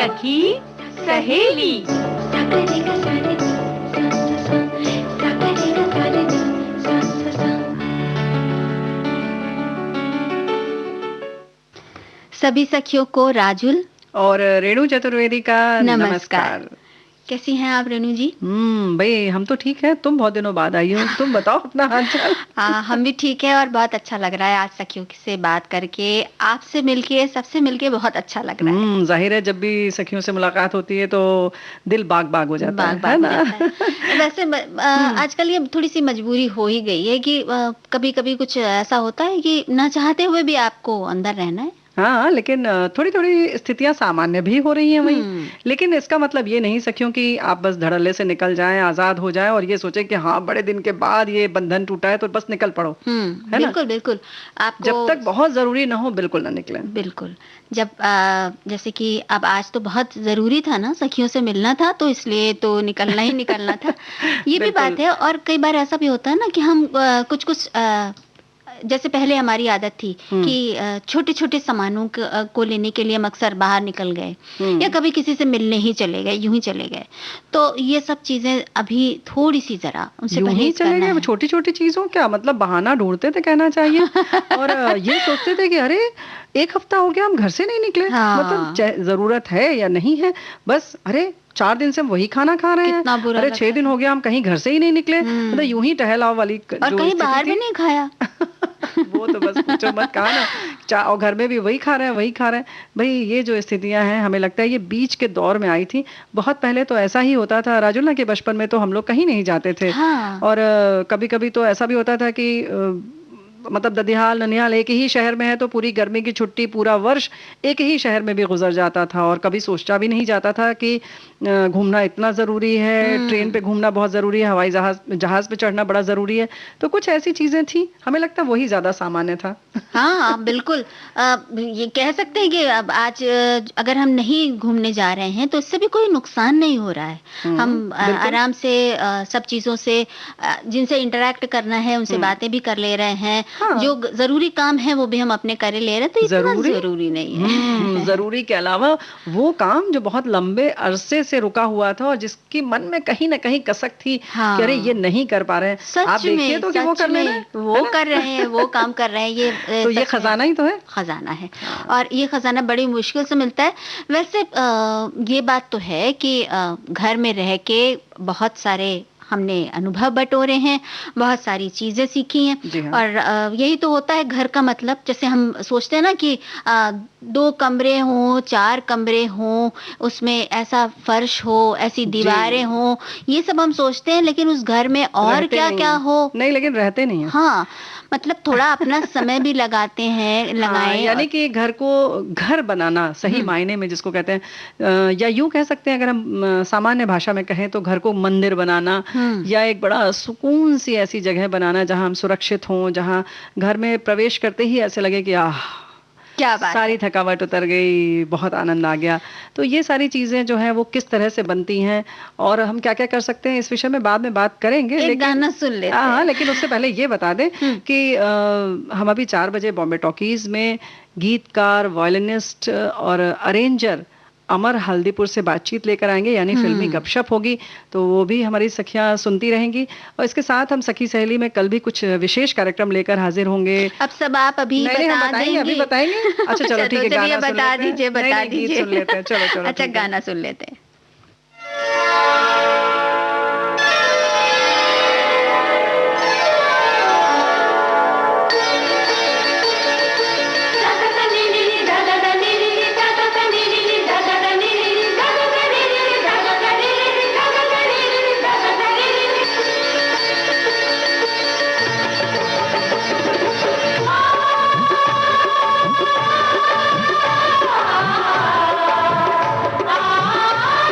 सखी सहेली। सभी सखियों को राजुल और रेणु चतुर्वेदी का नमस्कार। कैसी हैं आप रेणु जी? भाई हम तो ठीक है, तुम बहुत दिनों बाद आई हो, तुम बताओ अपना हालचाल। हम भी ठीक है और बहुत अच्छा लग रहा है आज सखियों से बात करके, आपसे मिलके, सबसे मिलके बहुत अच्छा लग रहा है। जाहिर है जब भी सखियों से मुलाकात होती है तो दिल बाग बाग हो जाता है, बाग हो जाता है। वैसे आजकल ये थोड़ी सी मजबूरी हो ही गई है कि कभी कभी कुछ ऐसा होता है कि ना चाहते हुए भी आपको अंदर रहना है। हाँ, लेकिन थोड़ी थोड़ी स्थितियां सामान्य भी हो रही हैं वहीं। लेकिन इसका मतलब ये नहीं सखियों कि आप बस धड़ल्ले से निकल जाएं, आजाद हो जाएं और ये सोचें कि हाँ बड़े दिन के बाद ये बंधन टूटा है तो बस निकल पड़ो। है ना? बिल्कुल बिल्कुल। आपको जब तक बहुत जरूरी ना हो बिल्कुल ना निकलें। बिल्कुल। जब जैसे कि अब आज तो बहुत जरूरी था ना, सखियों से मिलना था तो इसलिए तो निकलना ही निकलना था। ये भी बात है। और कई बार ऐसा भी होता है ना कि हम कुछ कुछ जैसे पहले हमारी आदत थी कि छोटे छोटे सामानों को लेने के लिए हम अक्सर बाहर निकल गए या कभी किसी से मिलने ही चले गए, यूं ही चले गए। तो ये सब चीजें अभी थोड़ी सी जरा उनसे यूं ही चले गए। छोटी छोटी चीजों क्या मतलब बहाना ढूंढते थे कहना चाहिए। और ये सोचते थे कि अरे एक हफ्ता हो गया हम घर से नहीं निकले। मतलब जरूरत है या नहीं है, बस अरे 4 दिन से हम वही खाना खा रहे हैं, अरे 6 दिन हो गया हम कहीं घर से ही नहीं निकले। मतलब यूं ही टहलाओ वाली और कहीं बाहर भी नहीं खाया। वो तो बस पूछो मत, कहा ना, और घर में भी वही खा रहे हैं। भाई ये जो स्थितियां हैं हमें लगता है ये बीच के दौर में आई थी। बहुत पहले तो ऐसा ही होता था राजुल ना कि बचपन में तो हम लोग कहीं नहीं जाते थे। और कभी कभी तो ऐसा भी होता था कि मतलब ददियाल ननिहाल एक ही शहर में है तो पूरी गर्मी की छुट्टी पूरा वर्ष एक ही शहर में भी गुजर जाता था और कभी सोचा भी नहीं जाता था कि घूमना इतना ज़रूरी है, ट्रेन पे घूमना बहुत ज़रूरी है, हवाई जहाज पे चढ़ना बड़ा ज़रूरी है। तो कुछ ऐसी चीज़ें थी, हमें लगता है वही ज़्यादा सामान्य था। हाँ बिल्कुल। ये कह सकते हैं कि अब आज अगर हम नहीं घूमने जा रहे हैं तो इससे भी कोई नुकसान नहीं हो रहा है। हम आराम से सब चीज़ों से जिनसे इंटरेक्ट करना है उनसे बातें भी कर ले रहे हैं। जो जरूरी काम है वो भी हम अपने कर ले रहे हैं, तो इतना जरूरी नहीं है। जरूरी के अलावा वो काम जो बहुत लंबे अरसे से रुका हुआ था और जिसकी मन में कहीं ना कहीं कसक थी कि अरे ये नहीं कर पा रहे हैं, आप देखिए तो कि वो कर ले रहे हैं, वो कर रहे हैं, वो काम कर रहे हैं। ये तो ये खजाना ही तो है, खजाना है। और ये खजाना बड़ी मुश्किल से मिलता है। वैसे ये बात तो है कि घर में रह के बहुत सारे हमने अनुभव बटोरे हैं, बहुत सारी चीजें सीखी हैं। और यही तो होता है घर का मतलब। जैसे हम सोचते हैं ना कि 2 कमरे हों, 4 कमरे हों, उसमें ऐसा फर्श हो, ऐसी दीवारें हों, ये सब हम सोचते हैं, लेकिन उस घर में और क्या क्या हो नहीं, लेकिन रहते नहीं है। हाँ, मतलब थोड़ा अपना समय भी लगाते हैं, लगाएं। यानी कि घर को घर बनाना सही मायने में जिसको कहते हैं, या यूं कह सकते हैं अगर हम सामान्य भाषा में कहें तो घर को मंदिर बनाना या एक बड़ा सुकून सी ऐसी जगह बनाना जहां हम सुरक्षित हों, जहां घर में प्रवेश करते ही ऐसे लगे कि क्या बात सारी थकावट उतर गई, बहुत आनंद आ गया। तो ये सारी चीजें जो हैं वो किस तरह से बनती हैं और हम क्या क्या कर सकते हैं इस विषय में बाद में बात करेंगे। एक गाना सुन लेते हैं। हाँ, लेकिन उससे पहले ये बता दें कि हम अभी 4 बजे बॉम्बे टॉकीज में गीतकार, वायलिनिस्ट और अरेंजर अमर हल्दीपुर से बातचीत लेकर आएंगे, यानी फिल्मी गपशप होगी, तो वो भी हमारी सखियां सुनती रहेंगी। और इसके साथ हम सखी सहेली में कल भी कुछ विशेष कार्यक्रम लेकर हाजिर होंगे। अब सब आप अभी बताएंगे, अभी बताएंगे। अच्छा चलो ठीक है, गाना बता दीजिए, बता दीजिए। सुन लेते हैं, चलो अच्छा गाना सुन लेते हैं। Ah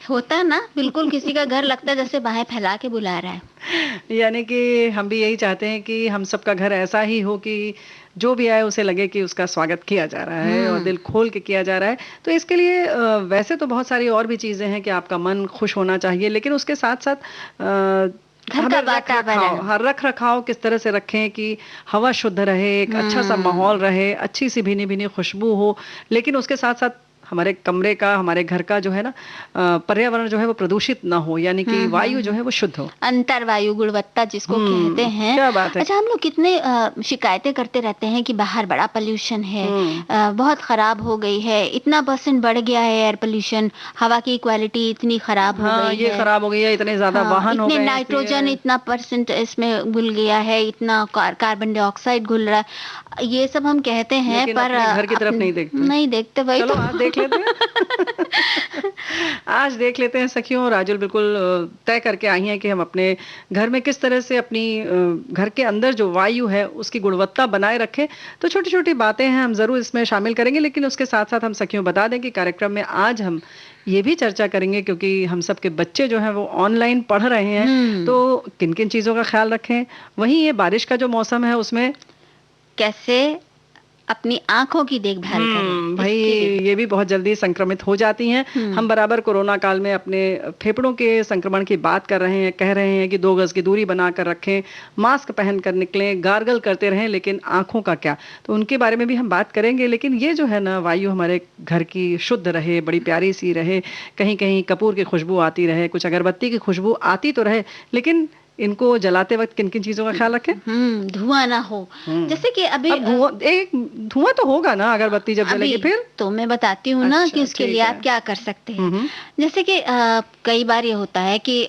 होता है ना, बिल्कुल किसी का घर लगता है जैसे बाहें फैला के बुला रहा है। यानी कि हम भी यही चाहते हैं कि हम सबका घर ऐसा ही हो कि जो भी आए उसे लगे कि उसका स्वागत किया जा रहा है और दिल खोल के किया जा रहा है। तो इसके लिए वैसे तो बहुत सारी और भी चीज़ें हैं कि आपका मन खुश होना चाहिए, लेकिन उसके साथ-साथ घर का वातावरण। हर रख-रखाव किस तरह से रखें कि हवा शुद्ध रहे, एक अच्छा-सा माहौल रहे, अच्छी-सी भीनी-भीनी खुशबू हो, लेकिन उसके साथ-साथ हमारे कमरे का, हमारे घर का जो है ना पर्यावरण जो है वो प्रदूषित ना हो, यानी कि वायु जो है वो शुद्ध हो। अंतर्वायु गुणवत्ता जिसको कहते हैं। क्या बात है। अच्छा, हम लोग कितने शिकायतें करते रहते हैं कि बाहर बड़ा पोल्यूशन है, बहुत खराब हो गई है, इतना % बढ़ गया है एयर पोल्यूशन, हवा की क्वालिटी इतनी खराब हो गई ये है। खराब हो गई है, इतने ज्यादा वाहन हो गए इतने हैं, नाइट्रोजन इतना % इसमें घुल गया है, इतना कार्बन डाइऑक्साइड घुल रहा है, ये सब हम कहते हैं, लेकिन पर अपने घर की तरफ नहीं देखते। वही चलो तो। आज देख लेते हैं। आज देख लेते हैं सखियों। राजुल बिल्कुल तय करके आई हैं कि हम अपने घर में किस तरह से अपनी घर के अंदर जो वायु है उसकी गुणवत्ता बनाए रखें। तो छोटी छोटी बातें हैं, हम जरूर इसमें शामिल करेंगे, लेकिन उसके साथ साथ हम सखियों बता दें कि कार्यक्रम में आज हम ये भी चर्चा करेंगे, क्योंकि हम सब के बच्चे जो हैं वो ऑनलाइन पढ़ रहे हैं, तो किन किन चीजों का ख्याल रखें। वहीं ये बारिश का जो मौसम है उसमें कैसे अपनी आंखों की देखभाल करें। भाई ये भी बहुत जल्दी संक्रमित हो जाती हैं। हम बराबर कोरोना काल में अपने फेफड़ों के संक्रमण की बात कर रहे हैं, कह रहे हैं कि 2 गज की दूरी बनाकर रखें, मास्क पहन कर निकलें, गार्गल करते रहें, लेकिन आंखों का क्या, तो उनके बारे में भी हम बात करेंगे। लेकिन ये जो है ना वायु हमारे घर की शुद्ध रहे, बड़ी प्यारी सी रहे, कहीं कहीं कपूर की खुशबू आती रहे, कुछ अगरबत्ती की खुशबू आती तो रहे, लेकिन इनको जलाते वक्त किन किन चीजों का ख्याल रखें। धुआं ना हो। जैसे कि अभी धुआं तो होगा ना अगरबत्ती जब जलेगी, फिर तो मैं बताती हूँ ना कि उसके लिए आप क्या कर सकते हैं। जैसे कि कई बार ये होता है कि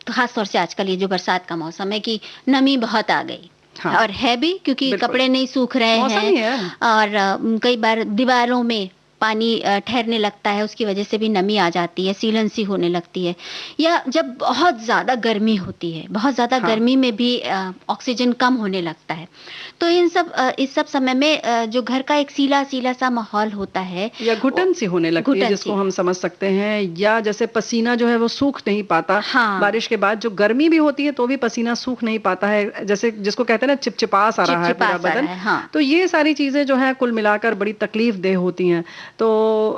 खास तौर से आजकल ये जो बरसात का मौसम है कि नमी बहुत आ गई। हाँ। और है भी, क्योंकि कपड़े नहीं सूख रहे हैं, और कई बार दीवारों में पानी ठहरने लगता है, उसकी वजह से भी नमी आ जाती है, सीलन सी होने लगती है। या जब बहुत ज़्यादा गर्मी होती है, बहुत ज़्यादा गर्मी में भी ऑक्सीजन कम होने लगता है। तो इस सब समय में जो घर का एक सीला सीला सा माहौल होता है, या घुटन सी होने लगती है, जिसको हम समझ सकते हैं, या जैसे पसीना जो है वो सूख नहीं पाता। बारिश के बाद जो गर्मी भी होती है तो भी पसीना सूख नहीं पाता है, जैसे जिसको कहते हैं ना चिपचिपास आ रहा है पूरा बदन। तो ये सारी चीजें जो है कुल मिलाकर बड़ी तकलीफ देह होती हैं। तो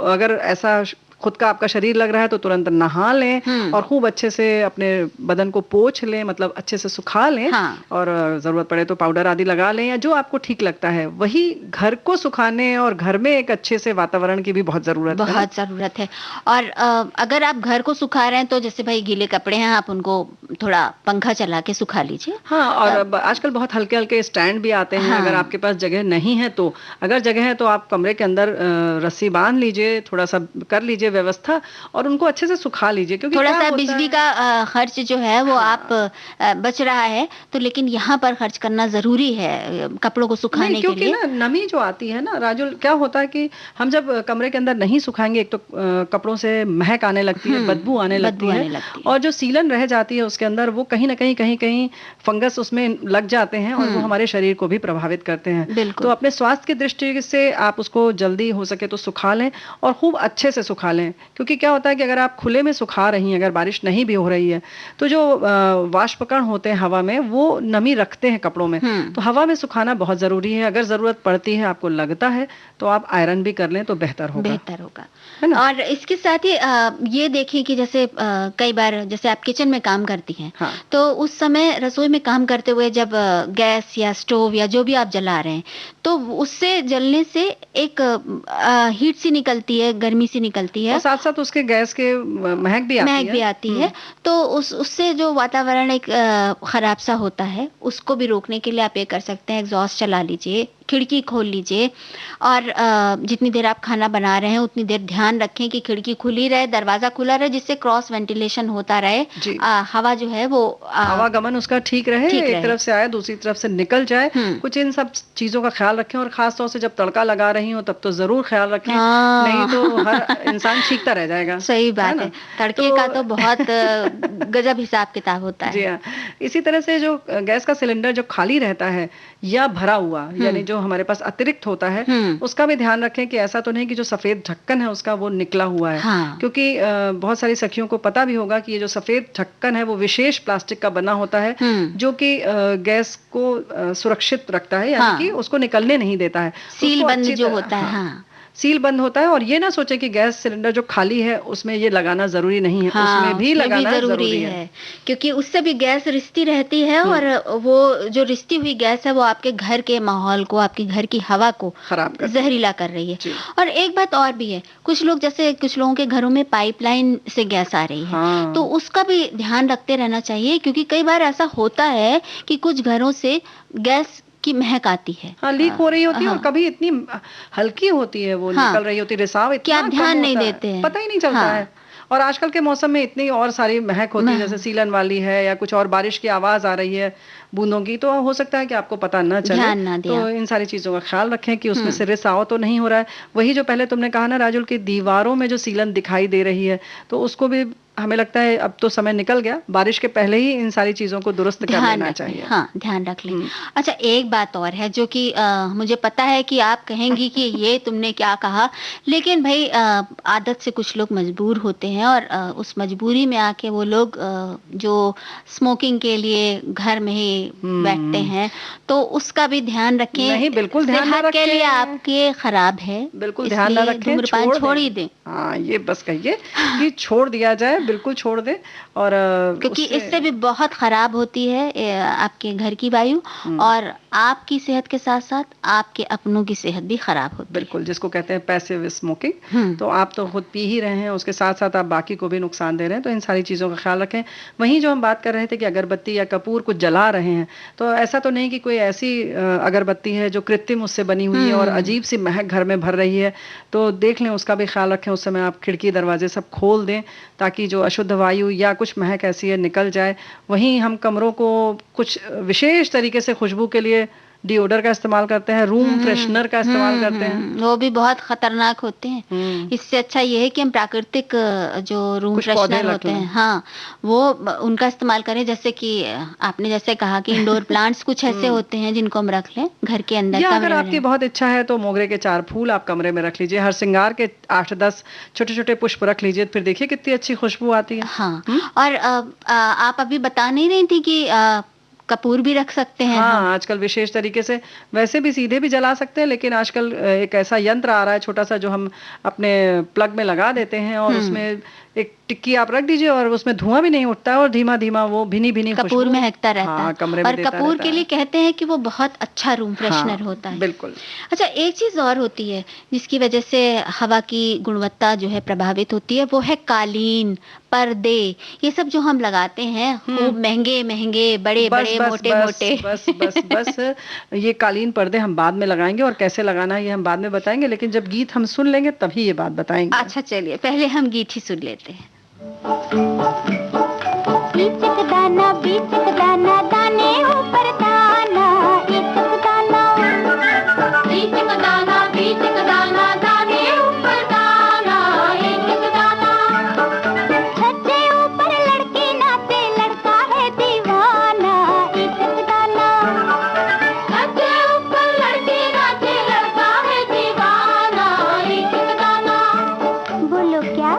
अगर ऐसा खुद का आपका शरीर लग रहा है तो तुरंत नहा लें और खूब अच्छे से अपने बदन को पोंछ लें, मतलब अच्छे से सुखा लें। और जरूरत पड़े तो पाउडर आदि लगा लें, या जो आपको ठीक लगता है। वही घर को सुखाने और घर में एक अच्छे से वातावरण की भी बहुत जरूरत है। और अगर आप घर को सुखा रहे हैं तो जैसे भाई गीले कपड़े हैं, आप उनको थोड़ा पंखा चला के सुखा लीजिए। और आजकल बहुत हल्के हल्के स्टैंड भी आते हैं। अगर आपके पास जगह नहीं है तो, अगर जगह है तो आप कमरे के अंदर रस्सी बांध लीजिए, थोड़ा सा कर लीजिए व्यवस्था, और उनको अच्छे से सुखा लीजिए। क्योंकि थोड़ा सा बिजली का खर्च जो है वो आप बच रहा है, तो लेकिन यहाँ पर खर्च करना जरूरी है कपड़ों को सुखाने के लिए। क्योंकि ना नमी जो आती है ना राजुल, क्या होता है कि हम जब कमरे के अंदर नहीं सुखाएंगे, एक तो कपड़ों से महक आने लगती है, बदबू आने लगती है, और जो सीलन रह जाती है उसके अंदर, वो कहीं ना कहीं फंगस उसमें लग जाते हैं और वो हमारे शरीर को भी प्रभावित करते हैं। तो अपने स्वास्थ्य की दृष्टि से आप उसको जल्दी हो सके तो सुखा लें, और खूब अच्छे से सुखा लें। क्योंकि क्या होता है कि अगर आप खुले में सुखा रही हैं, अगर बारिश नहीं भी हो रही है, तो जो वाष्पकण होते हैं हवा में, वो नमी रखते हैं कपड़ों में। तो हवा में सुखाना बहुत जरूरी है। अगर जरूरत पड़ती है, आपको लगता है, तो आप आयरन भी कर लें तो बेहतर होगा। और इसके साथ ही ये देखिए कि जैसे कई बार जैसे आप किचन में काम करती हैं, तो उस समय रसोई में काम करते हुए जब गैस या स्टोव या जो भी आप जला रहे हैं, तो उससे जलने से एक हीट सी निकलती है, गर्मी सी निकलती है, और साथ साथ उसके गैस के महक भी आती है। तो उससे जो वातावरण एक खराब सा होता है, उसको भी रोकने के लिए आप ये कर सकते हैं, एग्जॉस्ट चला लीजिए, खिड़की खोल लीजिए, और जितनी देर आप खाना बना रहे हैं उतनी देर ध्यान रखें कि खिड़की खुली रहे, दरवाजा खुला रहे, जिससे क्रॉस वेंटिलेशन होता रहे, हवा जो है वो आवागमन उसका ठीक रहे, एक तरफ से आए दूसरी तरफ से निकल जाए। कुछ इन सब चीजों का ख्याल रखें, और खास तौर से जब तड़का लगा रही हो तब तो जरूर ख्याल रखें, नहीं तो हर इंसान चीखता रह जाएगा। सही बात है। तड़के का तो बहुत गजब हिसाब किताब होता है। जी हाँ। इसी तरह से जो गैस का सिलेंडर जो खाली रहता है या भरा हुआ, यानी जो जो हमारे पास अतिरिक्त होता है हम्म। उसका भी ध्यान रखें कि ऐसा तो नहीं कि जो सफेद ढक्कन है उसका वो निकला हुआ है। हाँ। क्योंकि बहुत सारी सखियों को पता भी होगा कि ये जो सफेद ढक्कन है वो विशेष प्लास्टिक का बना होता है जो कि गैस को सुरक्षित रखता है, यानी कि उसको निकलने नहीं देता है। सील उसको बंद अच्छी जो तरह- होता है। हाँ, हाँ सील बंद होता है। और ये ना सोचे कि गैस सिलेंडर जो खाली है उसमें ये लगाना जरूरी नहीं है, हाँ, उसमें भी उसमें लगाना जरूरी जरूरी है। है, क्योंकि उससे भी गैस रिश्ती रहती है और वो जो रिश्ती हुई गैस है वो आपके घर के माहौल को, आपके घर की हवा को खराब करती है। जहरीला कर रही है। जी। और एक बात और भी है, कुछ लोग जैसे कुछ लोगों के घरों में पाइपलाइन से गैस आ रही है, हाँ। तो उसका भी ध्यान रखते रहना चाहिए, क्योंकि कई बार ऐसा होता है कि कुछ घरों से गैस की महक आती है। हाँ, लीक हो रही होती है और हाँ। कभी इतनी हल्की होती है वो हाँ। निकल रही होती है, रिसाव इतना क्या कम ध्यान नहीं होता है, देते हैं। पता ही नहीं चलता हाँ। है। और आजकल के मौसम में इतनी और सारी महक होती है, जैसे सीलन वाली है या कुछ और, बारिश की आवाज आ रही है बूंदों की, तो हो सकता है कि आपको पता न चले। ध्यान ना दें तो आप। इन सारी चीजों का ख्याल रखें कि उसमें से रिसाव तो नहीं हो रहा है। वही जो पहले तुमने कहा ना राजुल, की दीवारों में जो सीलन दिखाई दे रही है, तो उसको भी हमें लगता है अब तो समय निकल गया, बारिश के पहले ही इन सारी चीजों को दुरुस्त कर ध्यान लेना रख लें। चाहिए। हाँ, ध्यान रख लें। अच्छा, एक बात और है जो कि मुझे पता है कि आप कहेंगी कि ये तुमने क्या कहा, लेकिन भाई आदत से कुछ लोग मजबूर होते हैं और उस मजबूरी में आके वो लोग जो स्मोकिंग के लिए घर में ही बैठते हैं, तो उसका भी ध्यान रखें। नहीं, बिल्कुल ध्यान ना सेहत के लिए रखें। आपके खराब है, बिल्कुल ध्यान ना इसलिए रखें, धूम्रपान छोड़ ही दें। हाँ, ये बस कहिए कि छोड़ दिया जाए, बिल्कुल छोड़ दें। और क्योंकि इससे भी बहुत खराब होती है आपके घर की वायु, और आपकी सेहत के साथ साथ आपके अपनों की सेहत भी खराब होती है। बिल्कुल, जिसको कहते हैं पैसिव स्मोकिंग। हम्म। तो आप तो खुद पी ही रहे हैं, उसके साथ साथ आप बाकी को भी नुकसान दे रहे हैं, तो इन सारी चीज़ों का ख्याल रखें। वहीं जो हम बात कर रहे थे कि अगरबत्ती या कपूर कुछ जला रहे हैं, तो ऐसा तो नहीं कि कोई ऐसी अगरबत्ती है जो कृत्रिम उससे बनी हुई है और अजीब सी महक घर में भर रही है, तो देख लें, उसका भी ख्याल रखें। उस समय आप खिड़की दरवाजे सब खोल दें ताकि जो अशुद्ध वायु या कुछ महक ऐसी है निकल जाए। वहीं हम कमरों को कुछ विशेष तरीके से खुशबू के लिए डिओडर का इस्तेमाल करते हैं, रूम फ्रेशनर का इस्तेमाल करते हैं। वो भी बहुत खतरनाक होते हैं। इससे अच्छा ये है कि हम प्राकृतिक जो रूम कुछ पौधे फ्रेशनर रख होते लें। हैं, हाँ, वो उनका इस्तेमाल करें। जैसे कि आपने जैसे कहा कि इंडोर प्लांट्स कुछ ऐसे होते हैं जिनको हम रख लें घर के अंदर, या कमरे अगर में आपकी बहुत इच्छा है तो मोगरे के 4 फूल आप कमरे में रख लीजिए, हर श्रृंगार के 8-10 छोटे-छोटे पुष्प रख लीजिए, फिर देखिए कितनी अच्छी खुशबू आती है। हाँ। और आप अभी बता नहीं रही थी कि कपूर भी रख सकते हैं हम। हाँ, आजकल विशेष तरीके से वैसे भी सीधे भी जला सकते हैं, लेकिन आजकल एक ऐसा यंत्र आ रहा है छोटा सा जो हम अपने प्लग में लगा देते हैं और उसमें एक टिक्की आप रख दीजिए और उसमें धुआं भी नहीं उठता है और धीमा धीमा वो भीनी भीनी कपूर महकता रहता हाँ, है। कमरे में और देता कपूर रहता के है। लिए कहते हैं कि वो बहुत अच्छा रूम फ्रेशनर हाँ, होता है। बिल्कुल। अच्छा, एक चीज और होती है जिसकी वजह से हवा की गुणवत्ता जो है प्रभावित होती है, वो है कालीन, पर्दे, ये सब जो हम लगाते हैं, खूब महंगे महंगे, बड़े बड़े, मोटे मोटे। बस बस बस ये कालीन पर्दे हम बाद में लगाएंगे और कैसे लगाना है ये हम बाद में बताएंगे, लेकिन जब गीत हम सुन लेंगे तभी ये बात बताएंगे। अच्छा, चलिए पहले हम गीत ही सुन लेते हैं। बीचक दाना दाने ऊपर दाना, इचक दाना, बीचक दाना, बीचक दाना दाने ऊपर दाना, इचक दाना। छज्जे ऊपर लड़की नाचे, लड़का है दीवाना, इचक दाना। छज्जे ऊपर लड़की नाचे, लड़का है दीवाना, इचक दाना। बोलो क्या?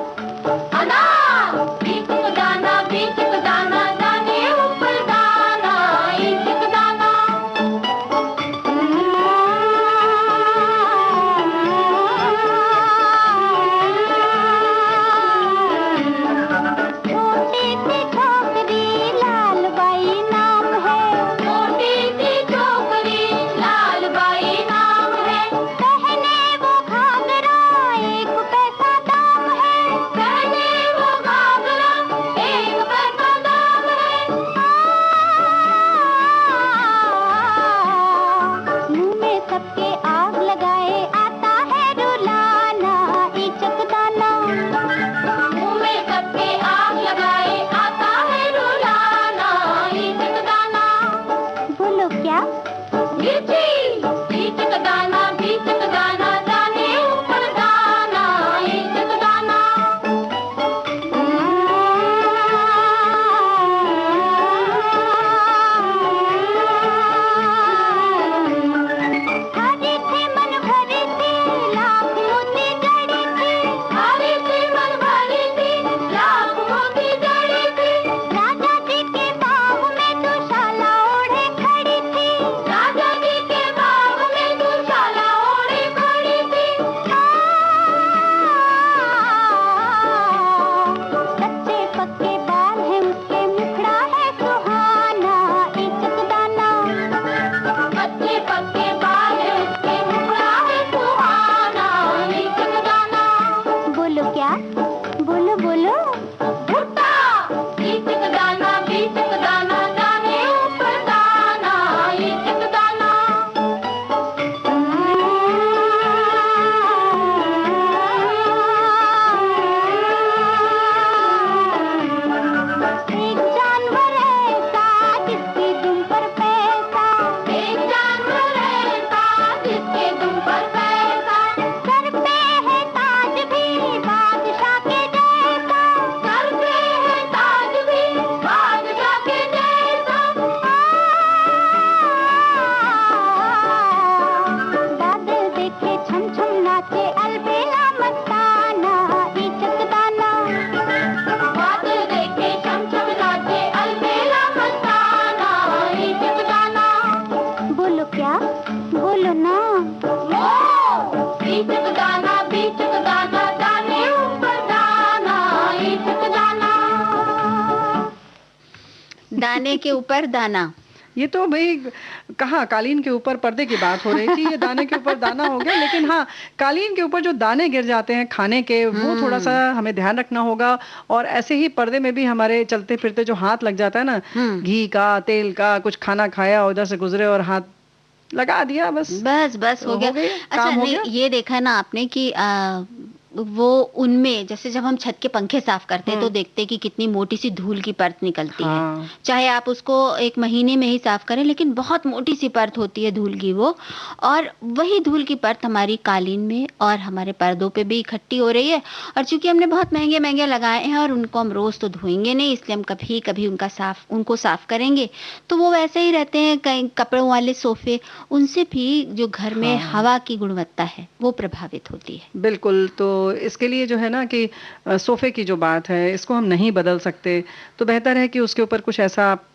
बीचक दाना दाने ऊपर दाना, नाचे अलबेला मस्ताना, इचक दाना। बादल देखे चमचम नाचे अलबेला मस्ताना, इचक दाना। बोलो क्या, बोलो ना। इचक दाना, बीचक दाना, दाने ऊपर दाना, इचक दाना। दाने के ऊपर दाना। ये तो भाई कहाँ कालीन के ऊपर पर्दे की बात हो रही थी, ये दाने के ऊपर दाना हो गया। लेकिन हाँ, कालीन के ऊपर जो दाने गिर जाते हैं खाने के, वो थोड़ा सा हमें ध्यान रखना होगा। और ऐसे ही पर्दे में भी हमारे चलते फिरते जो हाथ लग जाता है ना, घी का, तेल का, कुछ खाना खाया उधर से गुजरे और हाथ लगा दिया, बस बस बस हो गया। अच्छा, काम हो नहीं, गया। ये देखा ना आपने कि वो उनमें जैसे जब हम छत के पंखे साफ करते हैं तो देखते हैं कि कितनी मोटी सी धूल की परत निकलती हाँ। है। चाहे आप उसको 1 महीने में ही साफ करें, लेकिन बहुत मोटी सी परत होती है धूल की वो। और वही धूल की परत हमारी कालीन में और हमारे पर्दों पे भी इकट्ठी हो रही है। और चूंकि हमने बहुत महंगे महंगे लगाए हैं और उनको हम रोज तो धोएंगे नहीं, इसलिए हम कभी कभी उनको साफ करेंगे, तो वो वैसे ही रहते हैं। कई कपड़ों वाले सोफे, उनसे भी जो घर में हवा की गुणवत्ता है वो प्रभावित होती है। बिल्कुल। तो इसके लिए जो है ना कि सोफे की जो बात है, इसको हम नहीं बदल सकते, तो बेहतर है कि उसके ऊपर कुछ ऐसा आप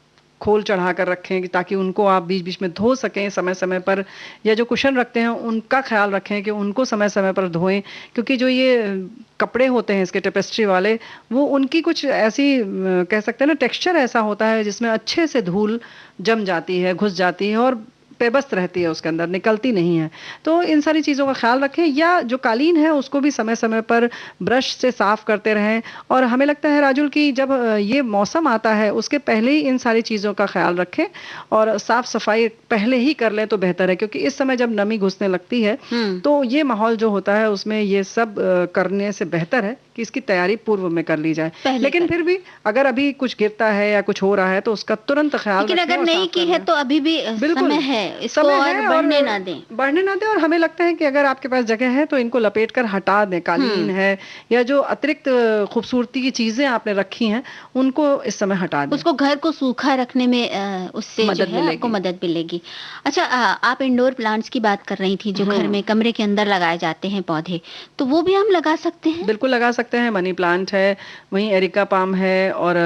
खोल चढ़ा कर रखें कि ताकि उनको आप बीच बीच में धो सकें समय समय पर। या जो कुशन रखते हैं उनका ख्याल रखें कि उनको समय समय पर धोएं, क्योंकि जो ये कपड़े होते हैं इसके टेपेस्ट्री वाले, वो उनकी कुछ ऐसी कह सकते हैं ना, टेक्सचर ऐसा होता है जिसमें अच्छे से धूल जम जाती है, घुस जाती है और पेबस्त रहती है उसके अंदर, निकलती नहीं है। तो इन सारी चीज़ों का ख्याल रखें। या जो कालीन है उसको भी समय समय पर ब्रश से साफ करते रहें। और हमें लगता है राजुल कि जब ये मौसम आता है उसके पहले ही इन सारी चीज़ों का ख्याल रखें और साफ सफाई पहले ही कर लें तो बेहतर है, क्योंकि इस समय जब नमी घुसने लगती है तो ये माहौल जो होता है उसमें ये सब करने से बेहतर है कि इसकी तैयारी पूर्व में कर ली जाए। लेकिन फिर भी अगर अभी कुछ गिरता है या कुछ हो रहा है तो उसका तुरंत ख्याल रखें। लेकिन अगर नहीं की है तो अभी भी समय है, इसको और बढ़ने ना दें। और हमें लगता है कि अगर आपके पास जगह है तो इनको लपेट कर हटा दें। कालीन है या जो अतिरिक्त खूबसूरती की चीजें आपने रखी हैं उनको इस समय हटा दें। उसको घर को सूखा रखने में उससे जो है आपको मदद मिलेगी। अच्छा, आप इंडोर प्लांट्स की बात कर रही थी, जो घर में कमरे के अंदर लगाए जाते हैं पौधे, तो वो भी हम लगा सकते हैं। बिल्कुल लगा सकते हैं। मनी प्लांट है, वहीं एरिका पाम है और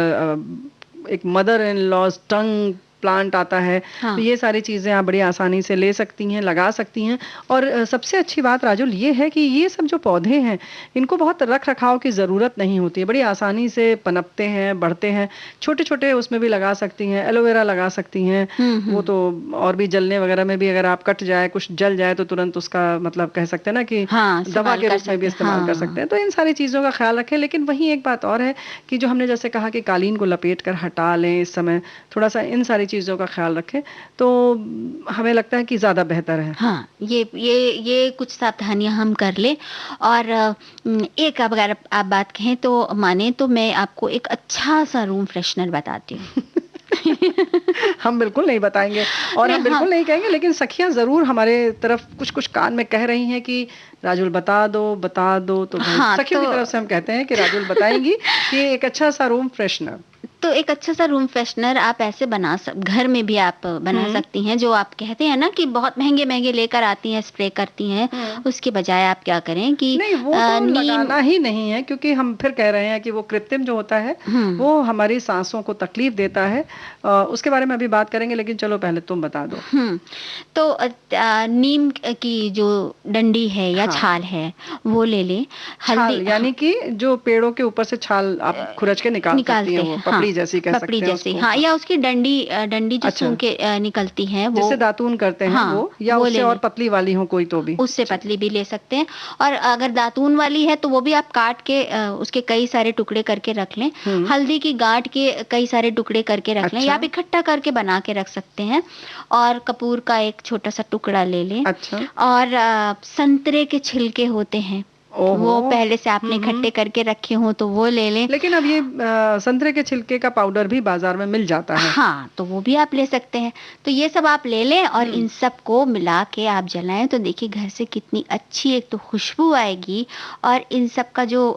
एक mother in law's tongue plant आता है। तो ये सारी चीज़ें आप बड़ी आसानी से ले सकती हैं, लगा सकती हैं। और सबसे अच्छी बात राजुल ये है कि ये सब जो पौधे हैं इनको बहुत रख रखाव की ज़रूरत नहीं होती है, बड़ी आसानी से पनपते हैं, बढ़ते हैं। छोटे छोटे उसमें भी लगा सकती हैं, एलोवेरा लगा सकती हैं, वो तो और भी जलने वगैरह में भी अगर आप कट जाए, कुछ जल जाए तो तुरंत उसका मतलब कह सकते हैं ना कि दवा के रूप में भी इस्तेमाल कर सकते हैं। तो इन सारी चीज़ों का ख्याल रखें। लेकिन वहीं एक बात और है कि जो हमने जैसे कहा कि कालीन को लपेट कर हटा लें, इस समय थोड़ा सा इन सारी चीज़ों का ख्याल रखें तो हमें लगता है कि ज़्यादा बेहतर है। हाँ, ये कुछ सावधानियां हम कर लें। और एक अगर आप बात कहें तो माने तो मैं आपको एक अच्छा सा रूम फ्रेशनर बताती हूँ। हम बिल्कुल नहीं बताएंगे और हम बिल्कुल नहीं कहेंगे, लेकिन सखियां जरूर हमारे तरफ कुछ कुछ कान में कह रही हैं कि राजुल बता दो। तो सखियों की तरफ से हम कहते हैं कि राजुल बताएंगी कि एक अच्छा सा रूम फ्रेशनर। तो एक अच्छा सा रूम फ्रेशनर आप ऐसे घर में भी आप बना सकती हैं। जो आप कहते हैं ना कि बहुत महंगे महंगे लेकर आती हैं, स्प्रे करती हैं, उसके बजाय आप क्या करें कि नहीं, वो तो लगाना ही नहीं है, क्योंकि हम फिर कह रहे हैं कि वो कृत्रिम जो होता है वो हमारी सांसों को तकलीफ देता है। उसके बारे में अभी बात करेंगे, लेकिन चलो पहले तुम बता दो। तो नीम की जो डंडी है या छाल है वो ले लें। हल्दी यानी कि जो पेड़ों के ऊपर से छाल आप खुरच के निकालते हैं, पपड़ी जैसी कह सकते हैं उसको। हाँ, या उसकी डंडी जो सूख के निकलती है, वो जिससे दातून करते हैं वो, या उससे और पतली वाली हो कोई तो भी, उससे पतली भी ले सकते हैं। और अगर दातून वाली है तो वो भी आप काट के उसके कई सारे टुकड़े करके रख लें। हल्दी की गांठ के कई सारे टुकड़े करके रख लें, या आप इकट्ठा करके बना के रख सकते हैं। और कपूर का एक छोटा सा टुकड़ा ले लें। और संतरे के छिलके होते हैं, वो पहले से आपने इकट्ठे करके रखे हो तो वो ले लें। लेकिन अब ये संतरे के छिलके का पाउडर भी बाजार में मिल जाता है। हाँ, तो वो भी आप ले सकते हैं। तो ये सब आप ले लें और इन सब को मिला के आप जलाएं तो देखिए घर से कितनी अच्छी एक तो खुशबू आएगी और इन सब का जो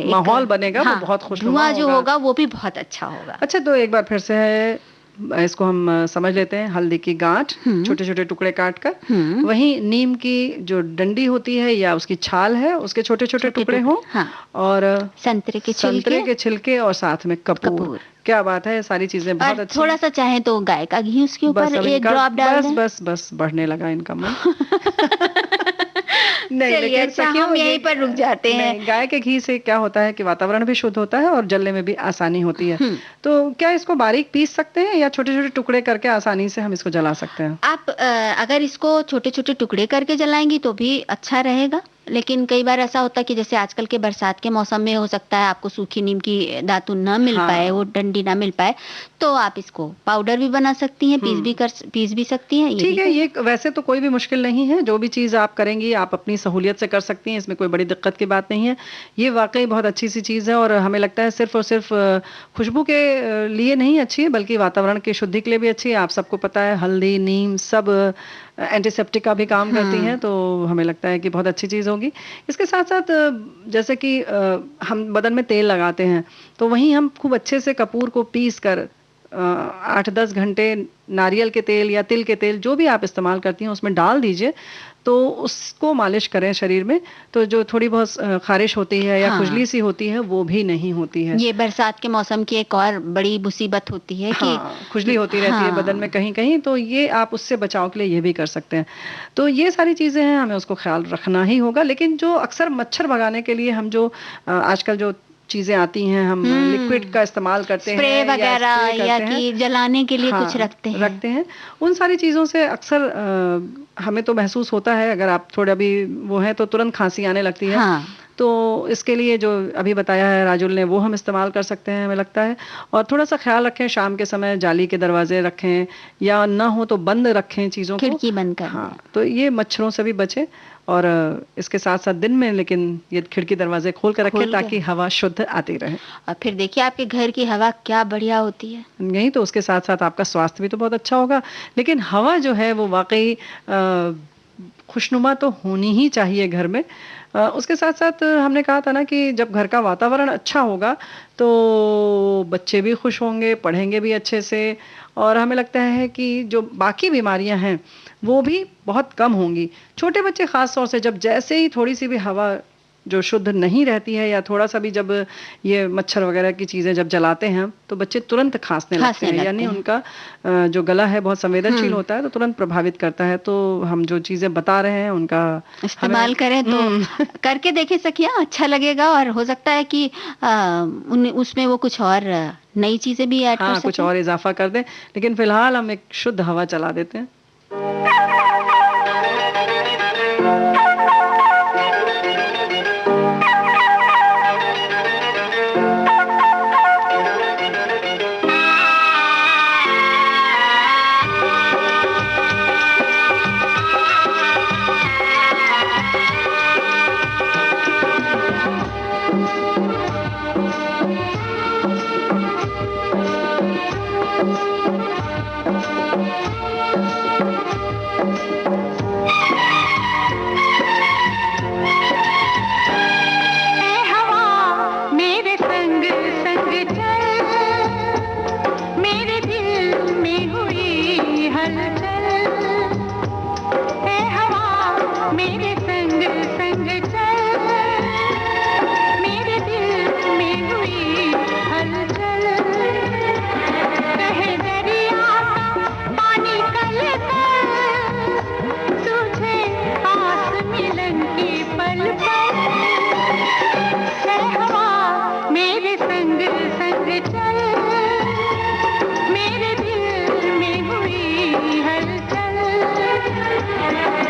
माहौल बनेगा वो बहुत खुशनुमा धुआं जो होगा वो भी बहुत अच्छा होगा। अच्छा, तो एक बार फिर से है इसको हम समझ लेते हैं, हल्दी की गांठ छोटे छोटे टुकड़े काट कर, वहीं नीम की जो डंडी होती है या उसकी छाल है उसके छोटे छोटे टुकड़े हों, हाँ, और संतरे के संतरे के छिलके और साथ में कपूर। कपूर। क्या बात है, सारी चीजें बहुत और अच्छी। थोड़ा सा चाहे तो गाय का घी उसके बस ऊपर अब एक इनका ड्रॉप डाल बस दें। बस बस बढ़ने लगा इनका मन। नहीं, चलिए, लेकिन अच्छा, सखियों हम ये यहीं पर रुक जाते हैं। नहीं, गाय के घी से क्या होता है कि वातावरण भी शुद्ध होता है और जलने में भी आसानी होती है। तो क्या इसको बारीक पीस सकते हैं या छोटे छोटे टुकड़े करके आसानी से हम इसको जला सकते हैं? आप अगर इसको छोटे छोटे टुकड़े करके जलाएंगी तो भी अच्छा रहेगा, लेकिन कई बार ऐसा होता है कि जैसे आजकल के बरसात के मौसम में हो सकता है आपको सूखी नीम की दातुन न मिल हाँ। पाए, वो डंडी ना मिल पाए, तो आप इसको पाउडर भी बना सकती हैं, पीस भी सकती हैं। ये ठीक भी है, ये वैसे तो कोई भी मुश्किल नहीं है, जो भी चीज़ आप करेंगी आप अपनी सहूलियत से कर सकती हैं, इसमें कोई बड़ी दिक्कत की बात नहीं है। ये वाकई बहुत अच्छी सी चीज़ है और हमें लगता है सिर्फ और सिर्फ खुशबू के लिए नहीं अच्छी है, बल्कि वातावरण की शुद्धि के लिए भी अच्छी है। आप सबको पता है हल्दी नीम सब एंटीसेप्टिक का भी काम करती हैं, तो हमें लगता है कि बहुत अच्छी चीज़ होगी। इसके साथ साथ जैसे कि हम बदन में तेल लगाते हैं, तो वहीं हम खूब अच्छे से कपूर को पीस कर 8-10 घंटे नारियल के तेल या तिल के तेल जो भी आप इस्तेमाल करती हैं उसमें डाल दीजिए, तो उसको मालिश करें शरीर में, तो जो थोड़ी बहुत खारिश होती है या खुजली सी होती है वो भी नहीं होती है। ये बरसात के मौसम की एक और बड़ी मुसीबत होती है कि खुजली होती रहती है बदन में कहीं कहीं, तो ये आप उससे बचाव के लिए ये भी कर सकते हैं। तो ये सारी चीज़ें हैं, हमें उसको ख्याल रखना ही होगा। लेकिन जो अक्सर मच्छर भगाने के लिए हम जो आजकल जो चीजें आती हैं, हम लिक्विड का इस्तेमाल करते हैं, स्प्रे वगैरह या कि जलाने के लिए कुछ रखते हैं, उन सारी चीजों से अक्सर हमें तो महसूस होता है, अगर आप थोड़ा भी वो है तो तुरंत खांसी आने लगती है। तो इसके लिए जो अभी बताया है राजुल ने वो हम इस्तेमाल कर सकते हैं हमें लगता है। और थोड़ा सा ख्याल रखें, शाम के समय जाली के दरवाजे रखें या ना हो तो बंद रखें चीज़ों को, खिड़की बंद कर। हाँ, तो ये मच्छरों से भी बचे। और इसके साथ साथ दिन में लेकिन ये खिड़की दरवाजे खोल कर रखें ताकि हवा शुद्ध आती रहे। और फिर देखिए आपके घर की हवा क्या बढ़िया होती है। यही तो, उसके साथ साथ आपका स्वास्थ्य भी तो बहुत अच्छा होगा। लेकिन हवा जो है वो वाकई खुशनुमा तो होनी ही चाहिए घर में। उसके साथ साथ हमने कहा था ना कि जब घर का वातावरण अच्छा होगा तो बच्चे भी खुश होंगे, पढ़ेंगे भी अच्छे से, और हमें लगता है कि जो बाकी बीमारियां हैं वो भी बहुत कम होंगी। छोटे बच्चे खास तौर से जब जैसे ही थोड़ी सी भी हवा जो शुद्ध नहीं रहती है या थोड़ा सा भी जब ये मच्छर वगैरह की चीज़ें जब जलाते हैं तो बच्चे तुरंत खांसने लगते हैं, यानी उनका जो गला है बहुत संवेदनशील होता है, तो तुरंत प्रभावित करता है। तो हम जो चीज़ें बता रहे हैं उनका इस्तेमाल करें तो करके देखें सखिया, अच्छा लगेगा। और हो सकता है कि उसमें वो कुछ और नई चीज़ें भी ऐड कर सकें, कुछ और इजाफा कर दें। लेकिन फिलहाल हम एक शुद्ध हवा चला देते हैं।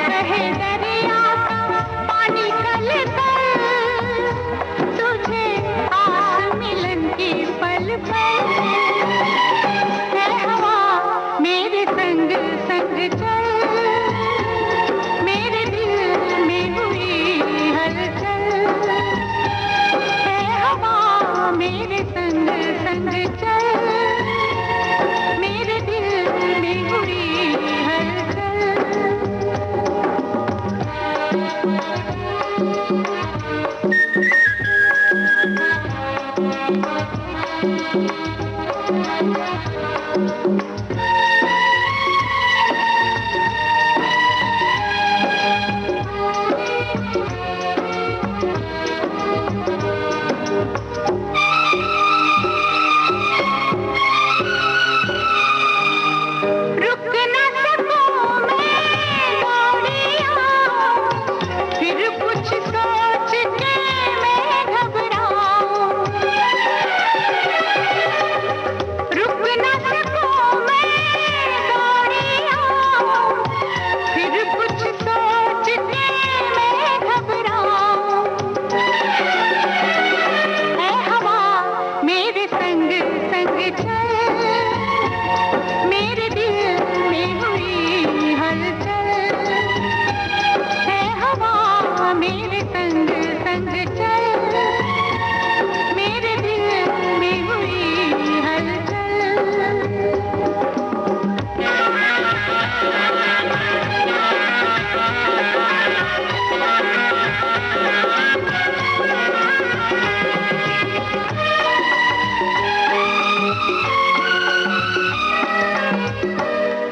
कहे दरिया का पानी कल रुक न सकूं मैं दौड़ी आऊं, फिर कुछ सोच के मैं घबराऊं। रुक न सकूं मैं दौड़ी आऊं, फिर कुछ सोच के मैं घबराऊं। ऐ हवा मेरे संग संग चल, मेरे दिल में हुई हलचल। है हवा मेरे संग संग चल, मेरे दिल में हुई हलचल।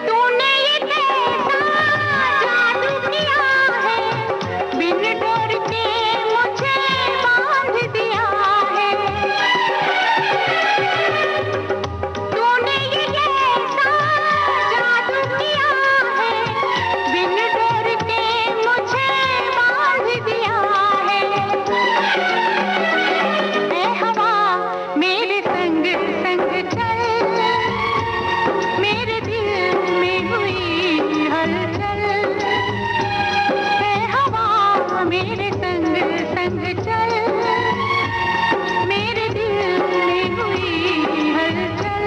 तूने ये कैसा जादू किया है, बिन डर के मुझे बांध दिया है। तूने ये कैसा जादू किया है, बिन डर के मुझे बांध दिया है। ऐ हवा मेरे संग संग चल, मेरे दिल में हुई हलचल। है हवा मेरे संग संग चल, मेरे दिल में हुई हलचल।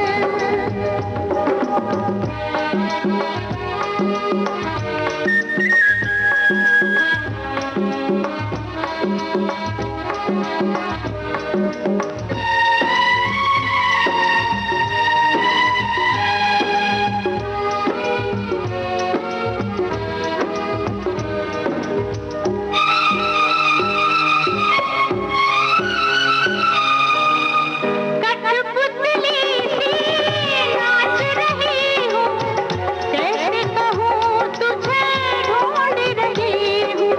कठपुतली सी नाच रही हूँ, कैसे कहूँ तुझे ढूंढ रही हूँ।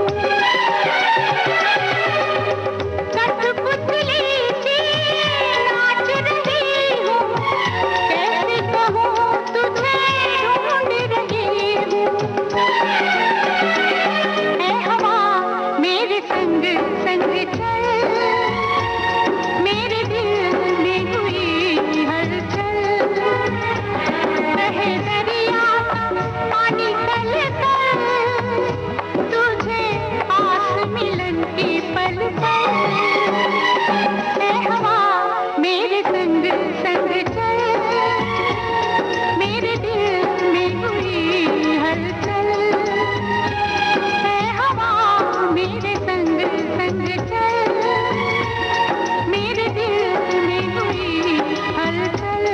कठपुतली सी नाच रही हूँ, कैसे कहूँ तुझे ढूंढ रही हूँ। ऐ हवा मेरे संग संग चल, मेरे दिल में हुई हलचल। बहे दरिया का पानी कल कल, तुझे आस मिलन की पल पल। ऐ हवा मेरे संग संग चल, मेरे दिल में हुई हलचल। ऐ हवा मेरे संग संग चल, मेरे दिल में हुई हलचल।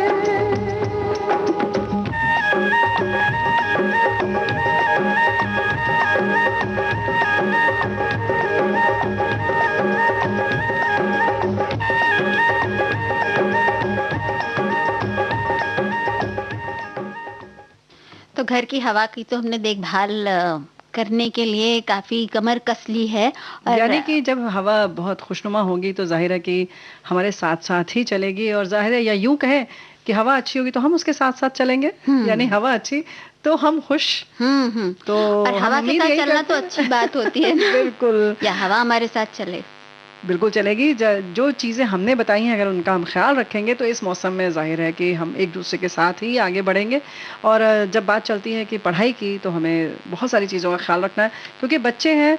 तो घर की हवा की तो हमने देखभाल करने के लिए काफी कमर कस ली है। और यानी कि जब हवा बहुत खुशनुमा होगी तो जाहिर है कि हमारे साथ साथ ही चलेगी, और जाहिर है या यूं कहें कि हवा अच्छी होगी तो हम उसके साथ साथ चलेंगे। यानी हवा अच्छी तो हम खुश। तो और हम हवा के उम्मीद साथ यही चलना करते तो हैं। अच्छी बात होती है ना। बिल्कुल या हवा हमारे साथ चले। बिल्कुल चलेगी। जो चीज़ें हमने बताई हैं अगर उनका हम ख्याल रखेंगे तो इस मौसम में जाहिर है कि हम एक दूसरे के साथ ही आगे बढ़ेंगे। और जब बात चलती है कि पढ़ाई की, तो हमें बहुत सारी चीज़ों का ख्याल रखना है, क्योंकि बच्चे हैं,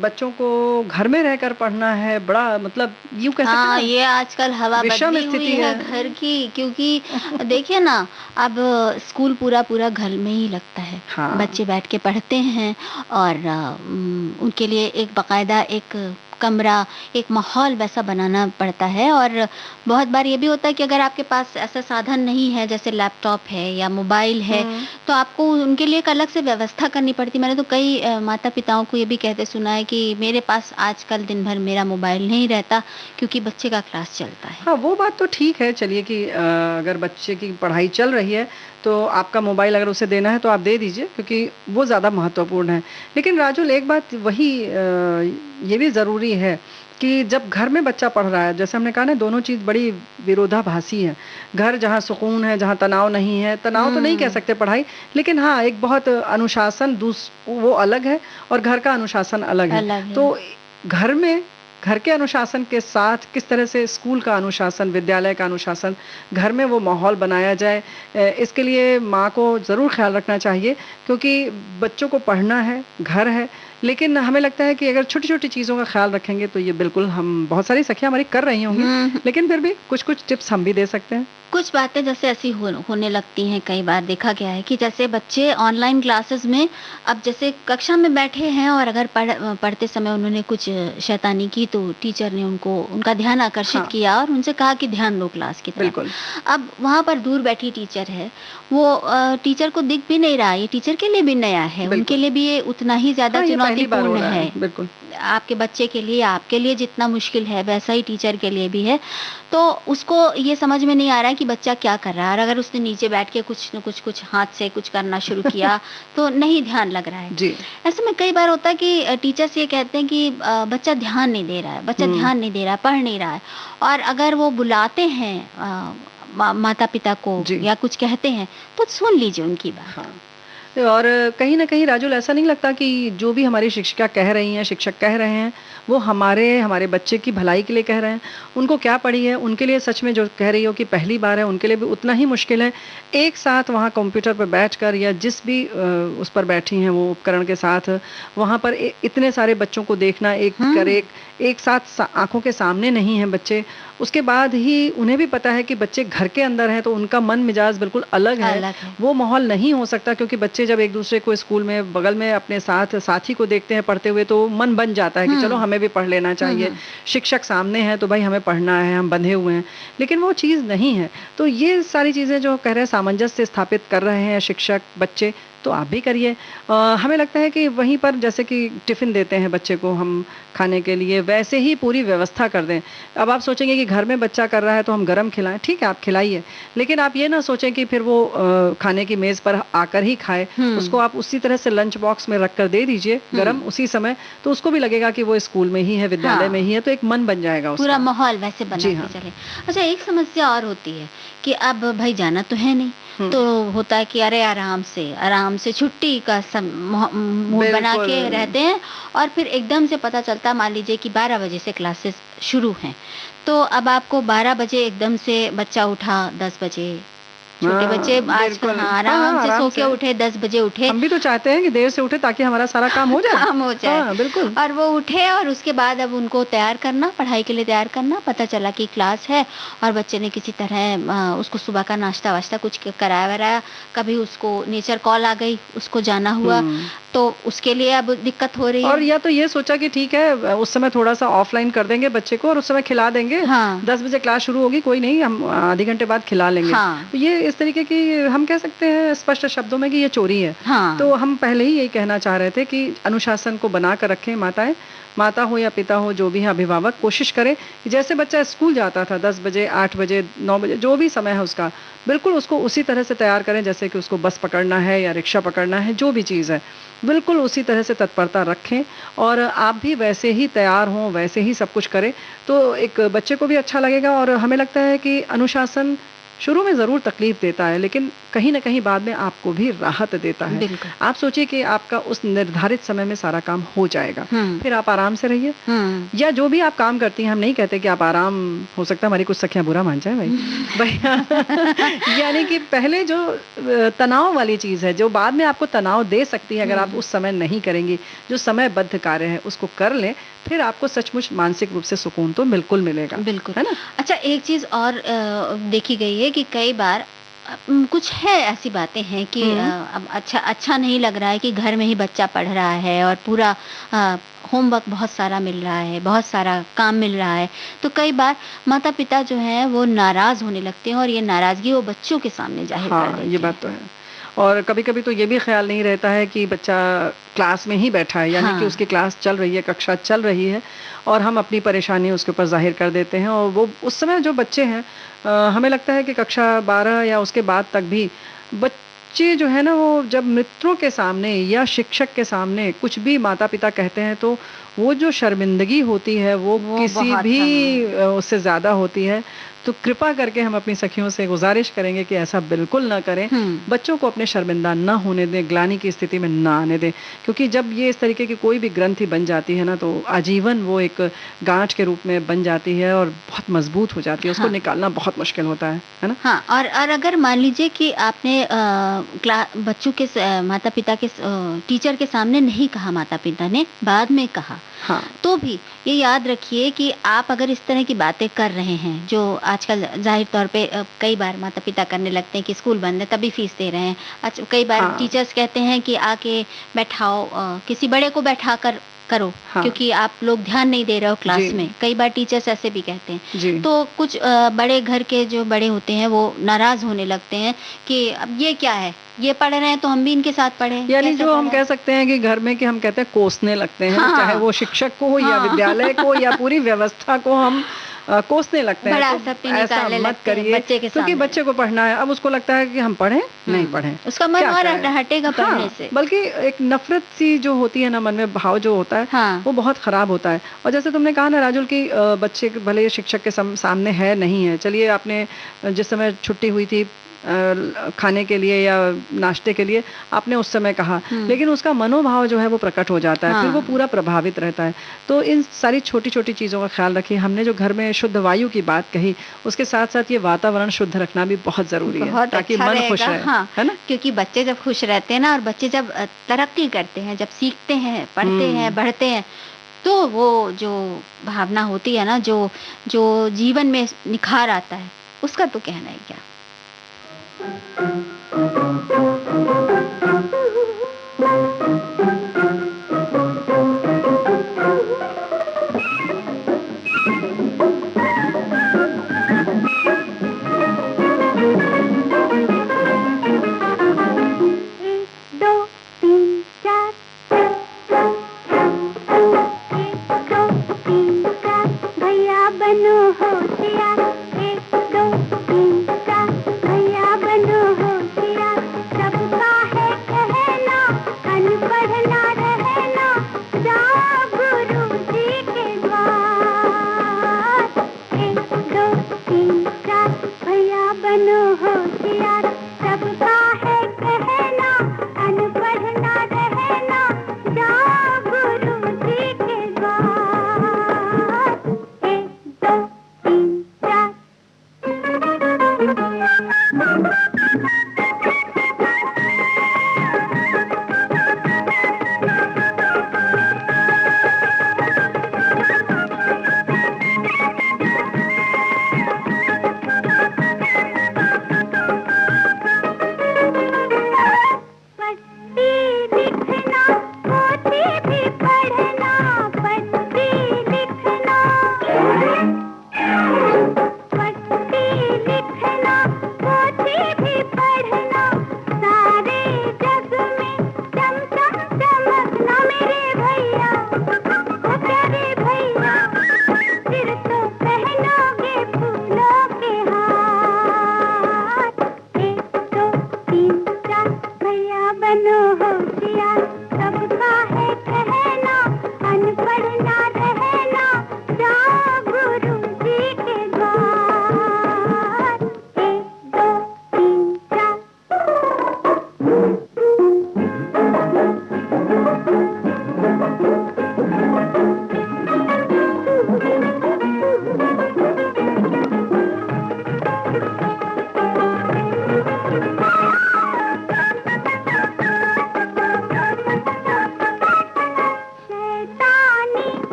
बच्चों को घर में रहकर पढ़ना है, बड़ा मतलब यूँ कह सकते हाँ, हैं ये आजकल हवा विषम बदली हुई स्थिति है है। घर की, क्योंकि देखिए ना, अब स्कूल पूरा पूरा घर में ही लगता है। हाँ। बच्चे बैठ के पढ़ते हैं और उनके लिए एक बाकायदा एक कमरा, एक माहौल वैसा बनाना पड़ता है। और बहुत बार ये भी होता है कि अगर आपके पास ऐसा साधन नहीं है, जैसे लैपटॉप है या मोबाइल है, हुँ। तो आपको उनके लिए एक अलग से व्यवस्था करनी पड़ती है। मैंने तो कई माता-पिताओं को ये भी कहते सुना है कि मेरे पास आजकल दिन भर मेरा मोबाइल नहीं रहता, क्योंकि बच्चे का क्लास चलता है। हाँ, वो बात तो ठीक है चलिए कि अगर बच्चे की पढ़ाई चल रही है, तो आपका मोबाइल अगर उसे देना है तो आप दे दीजिए क्योंकि वो ज़्यादा महत्वपूर्ण है। लेकिन राजुल एक बात वही ये भी ज़रूरी है कि जब घर में बच्चा पढ़ रहा है, जैसे हमने कहा ना दोनों चीज़ बड़ी विरोधाभासी हैं। घर जहाँ सुकून है, जहाँ तनाव नहीं है, तनाव तो नहीं कह हुँ, सकते पढ़ाई, लेकिन हाँ, एक बहुत अनुशासन वो अलग है और घर का अनुशासन अलग है। अलग है। तो घर में घर के अनुशासन के साथ किस तरह से स्कूल का अनुशासन, विद्यालय का अनुशासन, घर में वो माहौल बनाया जाए इसके लिए माँ को ज़रूर ख़्याल रखना चाहिए क्योंकि बच्चों को पढ़ना है, घर है, लेकिन हमें लगता है कि अगर छोटी-छोटी चीज़ों का ख़्याल रखेंगे तो ये बिल्कुल हम बहुत सारी सखियाँ हमारी कर रही होंगी, हुँ। लेकिन फिर भी कुछ-कुछ टिप्स हम भी दे सकते हैं। कुछ बातें जैसे ऐसी होने लगती हैं, कई बार देखा गया है कि जैसे बच्चे ऑनलाइन क्लासेस में, अब जैसे कक्षा में बैठे हैं और अगर पढ़ते समय उन्होंने कुछ शैतानी की, तो टीचर ने उनको उनका ध्यान आकर्षित हाँ, किया और उनसे कहा कि ध्यान दो क्लास की तरफ। बिल्कुल, अब वहाँ पर दूर बैठी टीचर है, वो टीचर को दिख भी नहीं रहा, ये टीचर के लिए भी नया है, उनके बिल्कुल। लिए भी ये उतना ही ज़्यादा हाँ, ये पहली बार हो चुनौतीपूर्ण रहा है। है, बिल्कुल। आपके बच्चे के लिए, आपके लिए जितना मुश्किल है, वैसा ही टीचर के लिए भी है। तो उसको ये समझ में नहीं आ रहा है कि बच्चा क्या कर रहा है, और अगर उसने नीचे बैठ के कुछ न कुछ हाथ से कुछ करना शुरू किया, तो नहीं ध्यान लग रहा है। जी। ऐसे में कई बार होता है कि टीचर्स ये कहते हैं कि बच्चा ध्यान नहीं दे रहा है, बच्चा हुँ, ध्यान नहीं दे रहा है, पढ़ नहीं रहा है। और अगर वो बुलाते हैं माता-पिता को जी। या कुछ कहते हैं, तो सुन लीजिए उनकी बात। हाँ। और कहीं न कहीं राजुल ऐसा नहीं लगता कि जो भी हमारी शिक्षिका कह रही हैं, शिक्षक कह रहे हैं, वो हमारे बच्चे की भलाई के लिए कह रहे हैं। उनको क्या पड़ी है, उनके लिए सच में जो कह रही हो कि पहली बार है, उनके लिए भी उतना ही मुश्किल है। एक साथ वहाँ कंप्यूटर पे बैठकर या जिस भी उस पर बैठी हैं वो उपकरण के साथ, वहाँ पर इतने सारे बच्चों को देखना एक कर हुँ, एक साथ आँखों के सामने नहीं हैं बच्चे। उसके बाद ही उन्हें भी पता है कि बच्चे घर के अंदर हैं, तो उनका मन मिजाज बिल्कुल अलग है। अलग है। वो माहौल नहीं हो सकता क्योंकि बच्चे जब एक-दूसरे को स्कूल में बगल में अपने साथ साथी को देखते हैं पढ़ते हुए तो मन बन जाता है कि चलो हुँ, हमें भी पढ़ लेना हुँ, चाहिए। हुँ। शिक्षक सामने हैं तो भाई हमें पढ़ना है, हम बंधे हुए हैं। लेकिन वो चीज़ नहीं है। तो ये सारी चीज़ें जो कह रहे हैं सामंजस्य स्थापित कर रहे हैं शिक्षक, बच्चे, तो आप भी करिए। हमें लगता है कि वहीं पर जैसे कि टिफ़िन देते हैं बच्चे को हम खाने के लिए, वैसे ही पूरी व्यवस्था कर दें। अब आप सोचेंगे कि घर में बच्चा कर रहा है तो हम गरम खिलाएँ, ठीक है आप खिलाइए। लेकिन आप ये ना सोचें कि फिर वो खाने की मेज़ पर आकर ही खाए। उसको हुँ, आप उसी तरह से लंच बॉक्स में रख कर दे दीजिए गरम हुँ। उसी समय, तो उसको भी लगेगा कि वो स्कूल में ही है, विद्यालय में हाँ। ही है, तो एक मन बन जाएगा पूरा उसका। माहौल वैसे बना जी के हाँ। चले। अच्छा, एक समस्या और होती है कि अब भाई जाना तो है नहीं, हुँ, तो होता है कि अरे आराम से छुट्टी का मूड बना बिल्कुल। के रहते हैं, और फिर एकदम से पता चलता है, मान लीजिए कि 12 बजे से क्लासेस शुरू हैं। तो अब आपको 12 बजे एकदम से बच्चा उठा 10 बजे, छोटे बच्चे हाँ, आजकल बिल्कुल। हाँ, हाँ, आराम हाँ, से आराम सो के से। उठे, 10 बजे उठे। हम भी तो चाहते हैं कि देर से उठे ताकि हमारा सारा काम हो जाए। काम हो जाए। हाँ, बिल्कुल। और वो उठे और उसके बाद अब उनको तैयार करना, पढ़ाई के लिए तैयार करना, पता चला कि क्लास है और बच्चे ने किसी तरह उसको सुबह का नाश्ता-वाश्ता कुछ कराया-वराया, कभी उसको नेचर कॉल आ गई, उसको जाना हुआ, हुँ। तो उसके लिए अब दिक्कत हो रही और है। या तो ये सोचा कि ठीक है उस समय थोड़ा-सा ऑफलाइन कर देंगे बच्चे को और उस समय खिला देंगे। हाँ, 10 बजे क्लास शुरू होगी, कोई नहीं हम आधे घंटे बाद खिला लेंगे। हाँ, तो ये इस तरीके की हम कह सकते हैं स्पष्ट शब्दों में कि ये चोरी है। हाँ। तो हम पहले ही यही कहना चाह रहे थे कि अनुशासन को बना कर रखें माताएँ। माता हो या पिता हो, जो भी है अभिभावक, कोशिश करें कि जैसे बच्चा स्कूल जाता था 10 बजे, 8 बजे, 9 बजे, जो भी समय है उसका, बिल्कुल उसको उसी तरह से तैयार करें जैसे कि उसको बस पकड़ना है या रिक्शा पकड़ना है, जो भी चीज़ है। बिल्कुल उसी तरह से तत्परता रखें और आप भी वैसे ही तैयार हों, वैसे ही सब कुछ करें, तो एक बच्चे को भी अच्छा लगेगा और हमें लगता है कि अनुशासन शुरू में ज़रूर तकलीफ़ देता है, लेकिन कहीं न कहीं बाद में आपको भी राहत देता है। बिल्कुल। आप सोचिए कि आपका उस निर्धारित समय में सारा काम हो जाएगा, हुँ, फिर आप आराम से रहिए हुँ। या जो भी आप काम करती हैं, हम नहीं कहते कि आप आराम हो सकता है हमारी कुछ सखियाँ बुरा मान जाएँ भाई। भई यानी कि पहले जो तनाव वाली चीज़ है, जो बाद में आपको तनाव दे सकती है अगर आप हुँ, उस समय नहीं करेंगी, जो समयबद्ध कार्य है उसको कर लें, फिर आपको सचमुच मानसिक रूप से सुकून तो बिल्कुल मिलेगा। बिल्कुल। है ना? अच्छा, एक चीज़ और देखी गई है कि कई बार कुछ है ऐसी बातें हैं कि हुँ, अब अच्छा अच्छा नहीं लग रहा है कि घर में ही बच्चा पढ़ रहा है और पूरा होमवर्क बहुत सारा मिल रहा है, बहुत सारा काम मिल रहा है, तो कई बार माता-पिता जो हैं वो नाराज़ होने लगते हैं और ये नाराज़गी वो बच्चों के सामने ज़ाहिर कर हाँ, ये देते हैं। बात तो है। और कभी-कभी तो ये भी ख़्याल नहीं रहता है कि बच्चा क्लास में ही बैठा है, यानी कि हाँ, उसकी क्लास चल रही है, कक्षा चल रही है और हम अपनी परेशानी उसके ऊपर ज़ाहिर कर देते हैं और वो उस समय जो बच्चे हैं हमें लगता है कि कक्षा 12 या उसके बाद तक भी बच्चे जो है ना वो जब मित्रों के सामने या शिक्षक के सामने कुछ भी माता-पिता कहते हैं तो वो जो शर्मिंदगी होती है वो वो किसी बहुत भी हाँ। उससे ज़्यादा होती है। तो कृपा करके हम अपनी सखियों से गुज़ारिश करेंगे कि ऐसा बिल्कुल ना करें। हुँ। बच्चों को अपने शर्मिंदा ना होने दें, ग्लानि की स्थिति में ना आने दें। क्योंकि जब ये इस तरीके की कोई भी ग्रंथि बन जाती है ना तो आजीवन वो एक गाँठ के रूप में बन जाती है और बहुत मज़बूत हो जाती है। उसको हाँ। निकालना बहुत मुश्किल होता है ना? हाँ, और अगर मान लीजिए कि आपने बच्चों के माता-पिता के टीचर के सामने नहीं कहा माता-पिता ने, बाद में कहा, हाँ, तो भी ये याद रखिए कि आप अगर इस तरह की बातें कर रहे हैं, जो आजकल ज़ाहिर तौर पे कई बार माता-पिता करने लगते हैं कि स्कूल बंद है तभी फीस दे रहे हैं। कई बार हाँ, टीचर्स कहते हैं कि आके बैठाओ, किसी बड़े को बैठाकर करो, हाँ। क्योंकि आप लोग ध्यान नहीं दे रहे हो क्लास जी, में। कई बार टीचर्स ऐसे भी कहते हैं। जी। तो कुछ बड़े घर के जो बड़े होते हैं वो नाराज़ होने लगते हैं कि अब ये क्या है? ये पढ़ रहे हैं तो हम भी इनके साथ पढ़ें, यानी कैसे जो हम पढ़ें? कह सकते हैं कि घर में कि हम कहते हैं कोसने लगते हैं, चाहे हाँ, वो शिक्षक को या हाँ। विद्यालय को या पूरी व्यवस्था को हम कोसने लगते हैं। बड़ा तो सपी ऐसा निकालने मत लगते हैं करिए बच्चे के क्योंकि सामने। बच्चे को पढ़ना है। अब उसको लगता है कि हम पढ़ें, नहीं पढ़ें, उसका मन क्या और करें? हटेगा पढ़ने हाँ, से। बल्कि एक नफ़रत सी जो होती है ना मन में भाव जो होता है, हाँ, वो बहुत ख़राब होता है। और जैसे तुमने कहा ना राजुल कि बच्चे भले ही शिक्षक के सामने है, नहीं है। चलिए आपने जिस समय छुट्टी हुई थी खाने के लिए या नाश्ते के लिए आपने उस समय कहा, हुँ, लेकिन उसका मनोभाव जो है वो प्रकट हो जाता है, फिर वो हाँ, पूरा प्रभावित रहता है। तो इन सारी छोटी-छोटी चीज़ों का ख़्याल रखिए। हमने जो घर में शुद्ध वायु की बात कही, उसके साथ-साथ ये वातावरण शुद्ध रखना भी बहुत ज़रूरी है, बहुत ताकि अच्छा मन खुश रहेगा। रहे, हाँ, है ना? क्योंकि बच्चे जब खुश रहते हैं ना और बच्चे जब तरक्की करते हैं, जब सीखते हैं, पढ़ते हैं, हुँ। बढ़ते हैं, तो वो जो भावना होती है ना, जो जो जीवन में निखार आता है, उसका तो कहना ही क्या। एक दो तीन चार, एक दो तीन चार, भैया बनो होशियार। एक दो तीन चार, भैया बनो होशियार। सबका है कहना, अनपढ़ ना रहना, जाओ गुरुजी के द्वार। एक दो तीन चार, भैया बनो होशियार। सबका है कहना, अनपढ़ ना रहना, जाओ गुरुजी के द्वार। एक दो तीन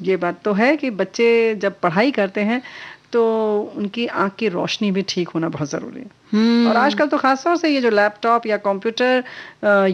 ये बात तो है कि बच्चे जब पढ़ाई करते हैं तो उनकी आँख की रोशनी भी ठीक होना बहुत ज़रूरी है। और आजकल तो ख़ास तौर से ये जो लैपटॉप या कंप्यूटर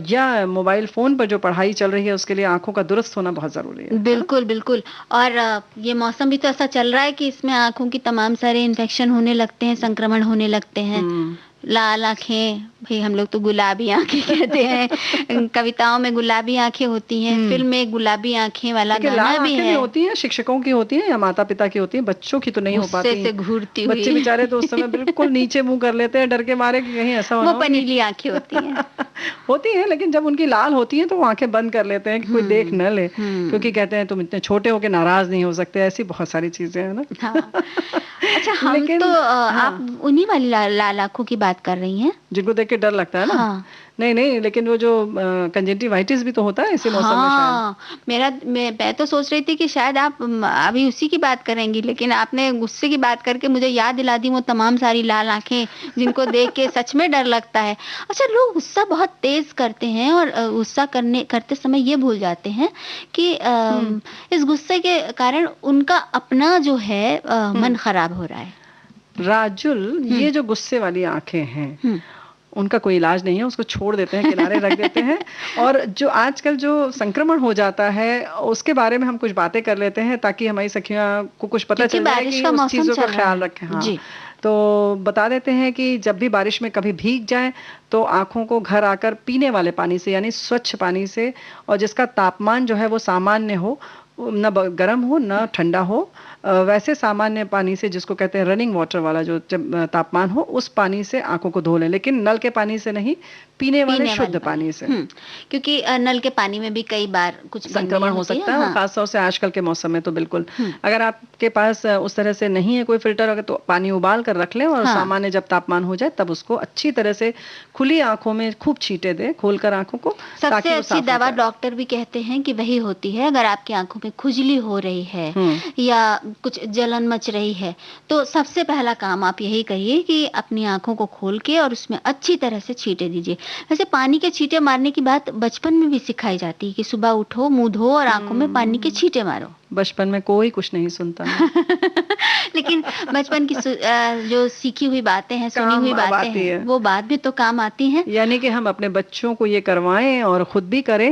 या मोबाइल फ़ोन पर जो पढ़ाई चल रही है उसके लिए आँखों का दुरुस्त होना बहुत ज़रूरी है। बिल्कुल, बिल्कुल। और ये मौसम भी तो ऐसा चल रहा है कि इसमें आँखों की तमाम सारे इन्फेक्शन होने लगते हैं, संक्रमण होने लगते हैं। हुँ। लाल आँखें, भई हम लोग तो गुलाबी आँखें कहते हैं। कविताओं में गुलाबी आँखें होती हैं, फ़िल्म में गुलाबी आँखें वाला देखिए गाना लाल भी आँखें भी है। होती हैं, शिक्षकों की होती हैं या माता-पिता की होती हैं, बच्चों की तो नहीं हो गुस्से पाती। से घूरती हुई। बच्चे बेचारे तो उस समय बिल्कुल नीचे मुँह कर लेते हैं डर के मारे कि कहीं ऐसा वो ना हो कि पनीली आँखें होती हैं। होती हैं, लेकिन जब उनकी लाल होती हैं तो वो आँखें बंद कर लेते हैं कि कोई देख न ले, क्योंकि कहते हैं तुम इतने छोटे हो के नाराज़ नहीं हो सकते, ऐसी बहुत सारी चीज़ें हैं ना। हाँ। अच्छा, हम लेकिन तो हाँ, आप उन्हीं वाली लाल आँखों की बात कर रही हैं? जिनको देख के डर लगता है ना? हाँ। नहीं, नहीं, लेकिन वो जो कंजंक्टिवाइटिस भी तो होता है इसी मौसम में शायद। हाँ, मैं तो सोच रही थी कि शायद आप अभी उसी की बात करेंगी, लेकिन आपने गुस्से की बात करके मुझे याद दिला दी वो तमाम सारी लाल आँखें जिनको देख के सच में डर लगता है। अच्छा, लोग गुस्सा बहुत तेज़ करते हैं और गुस्सा करते समय ये भूल जाते हैं कि हुँ, इस गुस्से के कारण उनका अपना जो है हुँ। मन खराब हो रहा है। राजुल, हुँ, ये जो गुस्से वाली आँखें हैं, हुँ, उनका कोई इलाज नहीं है, उसको छोड़ देते हैं, किनारे रख देते हैं और जो आजकल जो संक्रमण हो जाता है, उसके बारे में हम कुछ बातें कर लेते हैं ताकि हमारी सखियाँ को कुछ पता क्योंकि चल जाए बारिश कि का उस मौसम चीज़ों का चल रहा ख़्याल है। रखें। हाँ, जी। तो बता देते हैं कि जब भी बारिश में कभी भीग जाएँ, तो आँखों को घर आकर पीने वाले पानी से यानी स्वच्छ पानी से और जिसका तापमान जो है वो सामान्य हो, ना गर्म हो, ना ठंडा हो, वैसे सामान्य पानी से जिसको कहते हैं रनिंग वाटर वाला जो तापमान हो उस पानी से आँखों को धो लें, लेकिन नल के पानी से नहीं, पीने वाले पीने वाले शुद्ध पानी। पानी से। क्योंकि नल के पानी में भी कई बार कुछ संक्रमण गंदगी हो होती है। सकता है और हाँ। ख़ास तौर से आजकल के मौसम में तो बिल्कुल। हुँ, अगर आपके पास उस तरह से नहीं है कोई फ़िल्टर अगर तो पानी उबाल कर रख लें और हाँ। सामान्य जब तापमान हो जाए तब उसको अच्छी तरह से खुली आँखों में खूब छींटे दें, खोलकर आँखों को सबसे ताकि वो अच्छी साफ़ हो दवा जाए। डॉक्टर भी कहते हैं कि वही होती है। अगर आपकी आँखों में खुजली हो रही है हुँ, या कुछ जलन मच रही है, तो सबसे पहला काम आप यही करिए कि अपनी आँखों को खोल के और उसमें अच्छी तरह से छींटे दीजिए। वैसे पानी के छींटे मारने की बात बचपन में भी सिखाई जाती है कि सुबह उठो, मुँह धो और आँखों में पानी के हुँ। छींटे मारो। बचपन में कोई कुछ नहीं सुनता है। लेकिन बचपन की जो सीखी हुई बातें हैं, सुनी काम हुई अब बातें आती हैं, है। वो बाद में तो काम आती हैं। यानी कि हम अपने बच्चों को ये करवाएँ और खुद भी करें।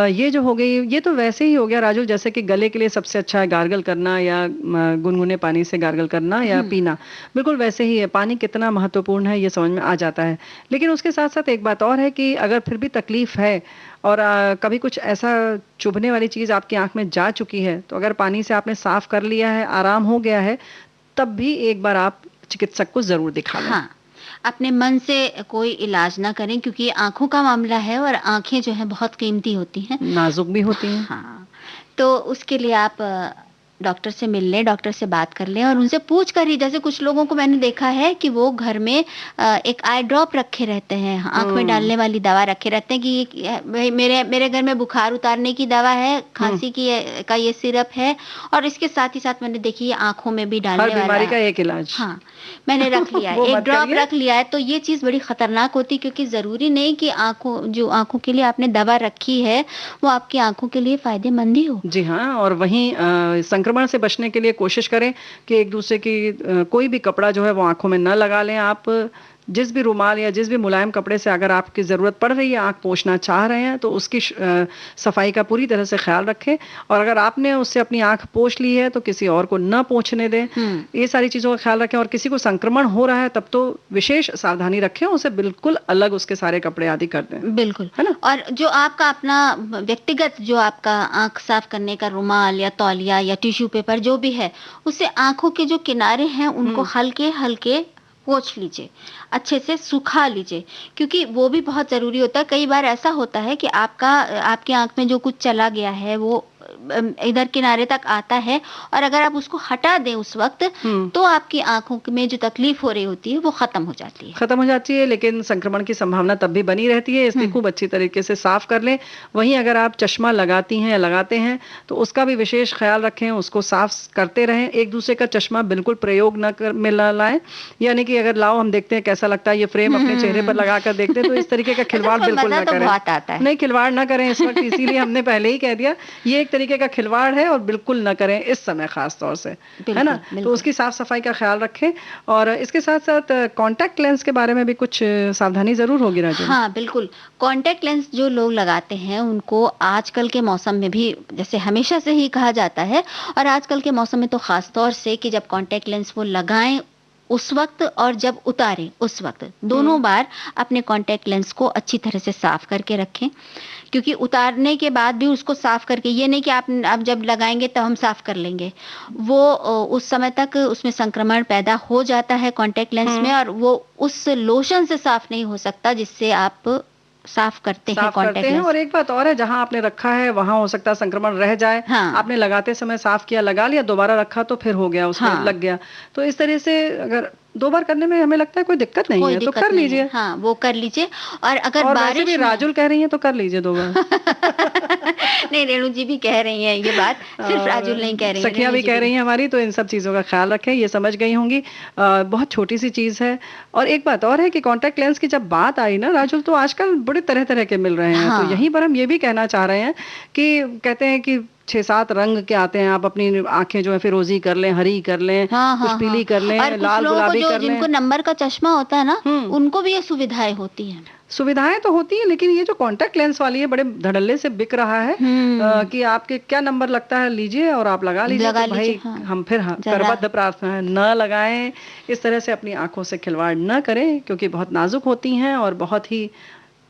ये जो हो गई ये तो वैसे ही हो गया राजू जैसे कि गले के लिए सबसे अच्छा है गार्गल करना या गुनगुने पानी से गार्गल करना या हुँ, पीना। बिल्कुल वैसे ही है, पानी कितना महत्वपूर्ण है ये समझ में आ जाता है। लेकिन उसके साथ-साथ एक बात और है कि अगर फिर भी तकलीफ़ है और कभी कुछ ऐसा चुभने वाली चीज़ आपकी आँख में जा चुकी है, तो अगर पानी से आपने साफ़ कर लिया है, आराम हो गया है, तब भी एक बार आप चिकित्सक को ज़रूर दिखा लें। हाँ। अपने मन से कोई इलाज ना करें क्योंकि ये आँखों का मामला है और आँखें जो हैं बहुत कीमती होती हैं। नाज़ुक भी होती हैं। हाँ, तो उसके लिए आप डॉक्टर से मिल लें, डॉक्टर से बात कर लें और उनसे पूछ कर ही जैसे कुछ लोगों को मैंने देखा है कि वो घर में एक आई ड्रॉप रखे रहते हैं, आँख में हुँ, डालने वाली दवा रखे रहते हैं कि भई मेरे मेरे घर में बुखार उतारने की दवा है, हुँ। खाँसी की का ये सिरप है और इसके साथ ही साथ मैंने देखी है आँखों में भी हर डालने बीमारी वाला। का एक इलाज। हाँ, मैंने रख लिया है, वो एक मत ड्रॉप करिए। रख लिया है, तो ये चीज़ बड़ी खतरनाक होती है क्योंकि ज़रूरी नहीं कि आँखों के लिए आपने दवा रखी है, वो आपकी आँखों के लिए फ़ायदेमंद ही हो। जी हाँ, और वहीं संक्रमण से बचने के लिए कोशिश करें कि एक-दूसरे की कोई भी कपड़ा जो है वो आँखों में ना लगा लें आप। जिस भी रुमाल या जिस भी मुलायम कपड़े से अगर आपकी ज़रूरत पड़ रही है, आँख पोंछना चाह रहे हैं, तो उसकी सफाई का पूरी तरह से ख़्याल रखें और अगर आपने उससे अपनी आँख पोंछ ली है, तो किसी और को ना पोंछने दें। हुँ। ये सारी चीज़ों का ख़्याल रखें और किसी को संक्रमण हो रहा है, तब तो विशेष सावधानी रखें, उसे बिल्कुल अलग उसके सारे कपड़े आदि कर दें। बिल्कुल। है ना? और जो आपका अपना व्यक्तिगत जो आपका आँख साफ करने का रुमाल या तौलिया या टिश्यू पेपर जो भी है, उससे आँखों के जो किनारे हैं उनको हुँ, हल्के-हल्के पोंछ लीजिए, अच्छे से सुखा लीजिए, क्योंकि वो भी बहुत ज़रूरी होता है। कई बार ऐसा होता है कि आपकी आँख में जो कुछ चला गया है वो इधर किनारे तक आता है और अगर आप उसको हटा दें उस वक़्त, हुँ। तो आपकी आँखों में जो तकलीफ़ हो रही होती है वो ख़त्म हो जाती है। खत्म हो जाती है, लेकिन संक्रमण की संभावना तब भी बनी रहती है, इसलिए हुँ। खूब अच्छी तरीके से साफ कर लें। वहीं अगर आप चश्मा लगाती हैं या लगाते हैं, तो उसका भी विशेष ख़्याल रखें, उसको साफ करते रहें। एक-दूसरे का चश्मा बिल्कुल प्रयोग ना लाएँ, यानी कि अगर लाओ हम देखते हैं कैसा लगता है ये फ्रेम अपने चेहरे पर हुँ। लगाकर देखते हैं, तो इस तरीके का खिलवाड़ उसमें बिल्कुल मज़ा ना तो करें। बहुत आता है। नहीं, खिलवाड़ ना करें इस वक़्त इसीलिए हमने पहले ही कह दिया, ये एक तरीके तरीके का खिलवाड़ है और बिल्कुल न करें इस समय खास तौर से, है ना? तो बिल्कुल। उसकी साफ-सफाई का ख्याल रखें और इसके साथ-साथ कॉन्टैक्ट लेंस के बारे में भी कुछ सावधानी ज़रूर होगी राजुल। हाँ, बिल्कुल। कॉन्टैक्ट लेंस जो लोग लगाते हैं, उनको आजकल के मौसम में भी जैसे हमेशा से ही कहा जाता है और आजकल के मौसम में तो ख़ास तौर से कि जब कॉन्टैक्ट लेंस वो लगाएँ, उस वक़्त और जब उतारें, उस वक़्त, दोनों हुँ। बार अपने कॉन्टैक्ट लेंस को अच्छी तरह से साफ़ करके रखें। क्योंकि उतारने के बाद भी उसको साफ़ करके ये नहीं कि आप जब लगाएँगे तब हम साफ़ कर लेंगे। वो उस समय तक उसमें संक्रमण पैदा हो जाता है कॉन्टैक्ट लेंस में हुँ। और वो उस लोशन से साफ़ नहीं हो सकता जिससे आप साफ़ करते हैं साफ करते कॉन्टैक्ट हैं लेंस। और एक बात और है, जहाँ आपने रखा है वहाँ हो सकता है संक्रमण रह जाए। हाँ, आपने लगाते समय साफ किया, लगा लिया, दोबारा रखा तो फिर हो गया, उसमें हाँ। लग गया। तो इस तरह से अगर 2 बार करने में हमें लगता है कोई दिक्कत नहीं कोई है, तो दिक्कत कर नहीं है। लीजिए। हाँ, वो कर लीजिए और अगर और वैसे भी बारिश में राजुल कह रही हैं तो कर लीजिए 2 बार। नहीं, रेणु जी भी कह रही हैं ये बात, सिर्फ़ और राजुल नहीं कह रही हैं, सखियाँ रेणु भी जी कह भी। रही हैं हमारी, तो इन सब चीज़ों का ख़्याल रखें, ये समझ गई होंगी। बहुत छोटी-सी चीज़ है और एक बात और है कि कॉन्टैक्ट लेंस की जब बात आई ना राजुल, तो आजकल बड़े तरह-तरह के मिल रहे हैं। तो हाँ। यहीं पर हम ये भी कहना चाह रहे हैं कि कहते हैं कि 6-7 रंग के आते हैं, आप अपनी आँखें जो है फिरोज़ी कर लें, हरी कर लें, हाँ, कुछ हाँ, पीली हाँ। कर और लें, कुछ लाल लोगों को गुलाबी जो कर जिनको लें। नंबर का चश्मा होता है ना, हुँ। उनको भी ये सुविधाएँ होती हैं। सुविधाएँ तो होती हैं, लेकिन ये जो कॉन्टैक्ट लेंस वाली है, बड़े धड़ल्ले से बिक रहा है हुँ, कि आपके क्या नंबर लगता है, लीजिए और आप लगा लीजिए। तो लगा लीजिए, भाई हाँ। हम फिर हाँ, ज़रा करबद्ध प्रार्थना है, न लगाएँ, इस तरह से अपनी आँखों से खिलवाड़ न करें, क्योंकि बहुत नाज़ुक होती हैं और बहुत ही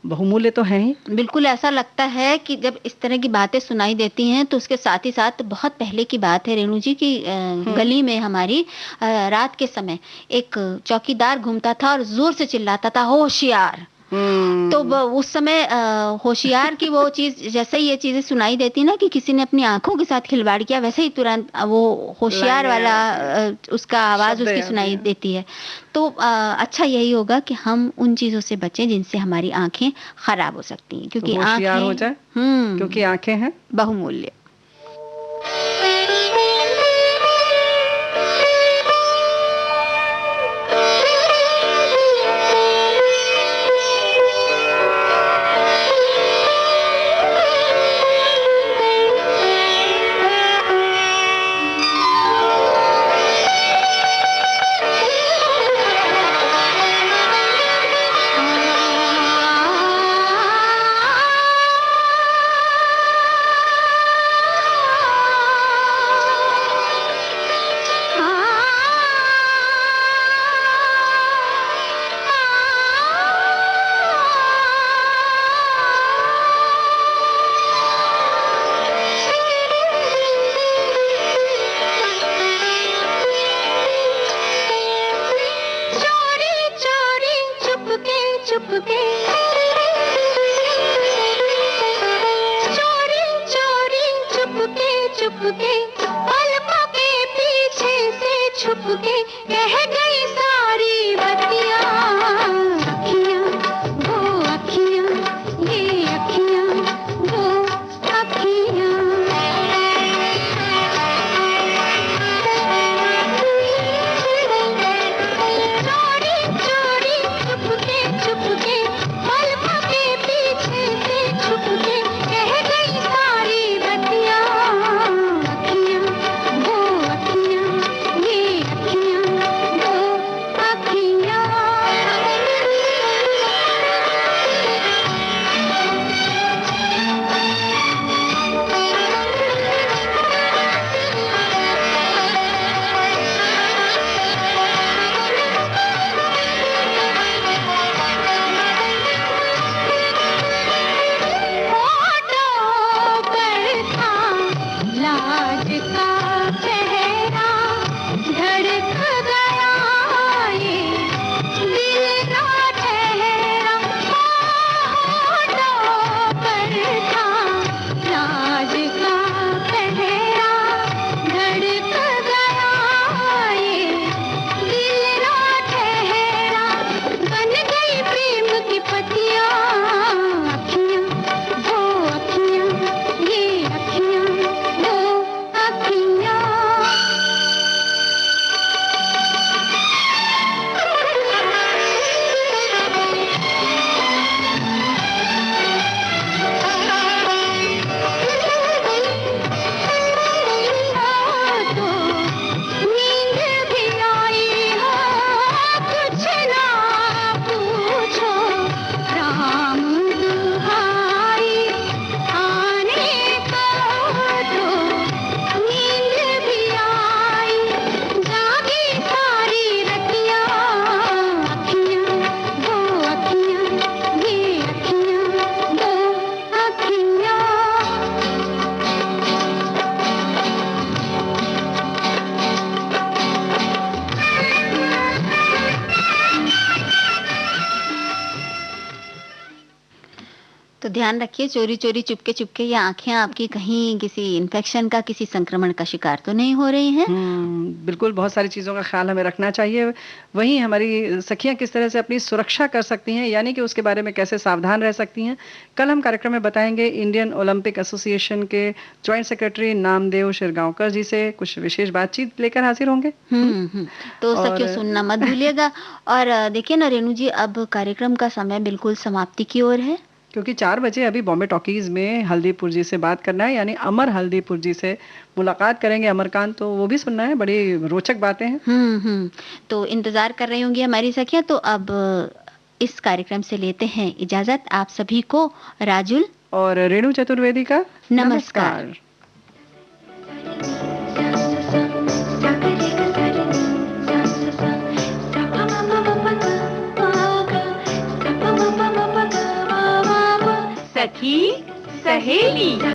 बहुमूल्य तो हैं ही। बिल्कुल ऐसा लगता है कि जब इस तरह की बातें सुनाई देती हैं, तो उसके साथ ही साथ बहुत पहले की बात है रेणु जी कि हुँ। गली में हमारी रात के समय एक चौकीदार घूमता था और ज़ोर से चिल्लाता था, "होशियार!" तो ब हुँ। उस समय होशियार की वो चीज़ जैसे ही ये चीज़ें सुनाई देती ना कि किसी ने अपनी आँखों के साथ खिलवाड़ किया, वैसे ही तुरंत वो होशियार लाइनें याद वाला आती हैं, उसका आवाज़ शब्द उसकी याद सुनाई हैं। देती है। तो अच्छा यही होगा कि हम उन चीज़ों से बचें जिनसे हमारी आँखें खराब हो सकती हैं तो क्योंकि होशियार हो आँखें जाएँ, क्योंकि आँखें हैं बहुमूल्य। चोरी चोरी चुपके चुपके चोरी चोरी चुपके चुपके पलकों के पीछे से छुपके कह गई सारी बतियां अखियां वो अखियां ये अखियां वो चोरी चोरी चुपके चुपके पलकों के पीछे से छुपके कह गई सारी बतियां अखियां वो अखियां ये अखियां वो अखियां होठों पर था लाज का चेहरा धड़क गया ये दिल ना ठहरा होठों पर था लाज का चेहरा धड़क गया ये दिल ना ठहरा बन गई प्रेम की पतियां अखियां वो अखियां ये अखियां वो अखियां ध्यान रखिए, चोरी-चोरी, चुपके-चुपके या आँखें आपकी कहीं किसी इन्फेक्शन का, किसी संक्रमण का शिकार तो नहीं हो रही हैं? बिल्कुल, बहुत सारी चीज़ों का ख़्याल हमें रखना चाहिए। वहीं हमारी सखियाँ किस तरह से अपनी सुरक्षा कर सकती हैं, यानी कि उसके बारे में कैसे सावधान रह सकती हैं। कल हम कार्यक्रम में बताएँगे इंडियन ओलंपिक एसोसिएशन के जॉइंट सेक्रेटरी नामदेव शिरगांवकर जी से कुछ विशेष बातचीत लेकर हाज़िर होंगे। तो सखियों और सुनना मत भूलिएगा और देखिए ना रेणु जी, अब कार्यक्रम का समय बिल्कुल समाप्ति की ओर है। क्योंकि 4 बजे अभी बॉम्बे टॉकीज़ में हल्दीपुर जी से बात करना है, यानी अमर हल्दीपुर जी से मुलाकात करेंगे अमरकांत, तो वो भी सुनना है, बड़ी रोचक बातें हैं। तो इंतज़ार कर रही होंगी हमारी सखियाँ, तो अब इस कार्यक्रम से लेते हैं इजाज़त। आप सभी को राजुल और रेणु चतुर्वेदी का नमस्कार। नमस्कार। सखी सहेली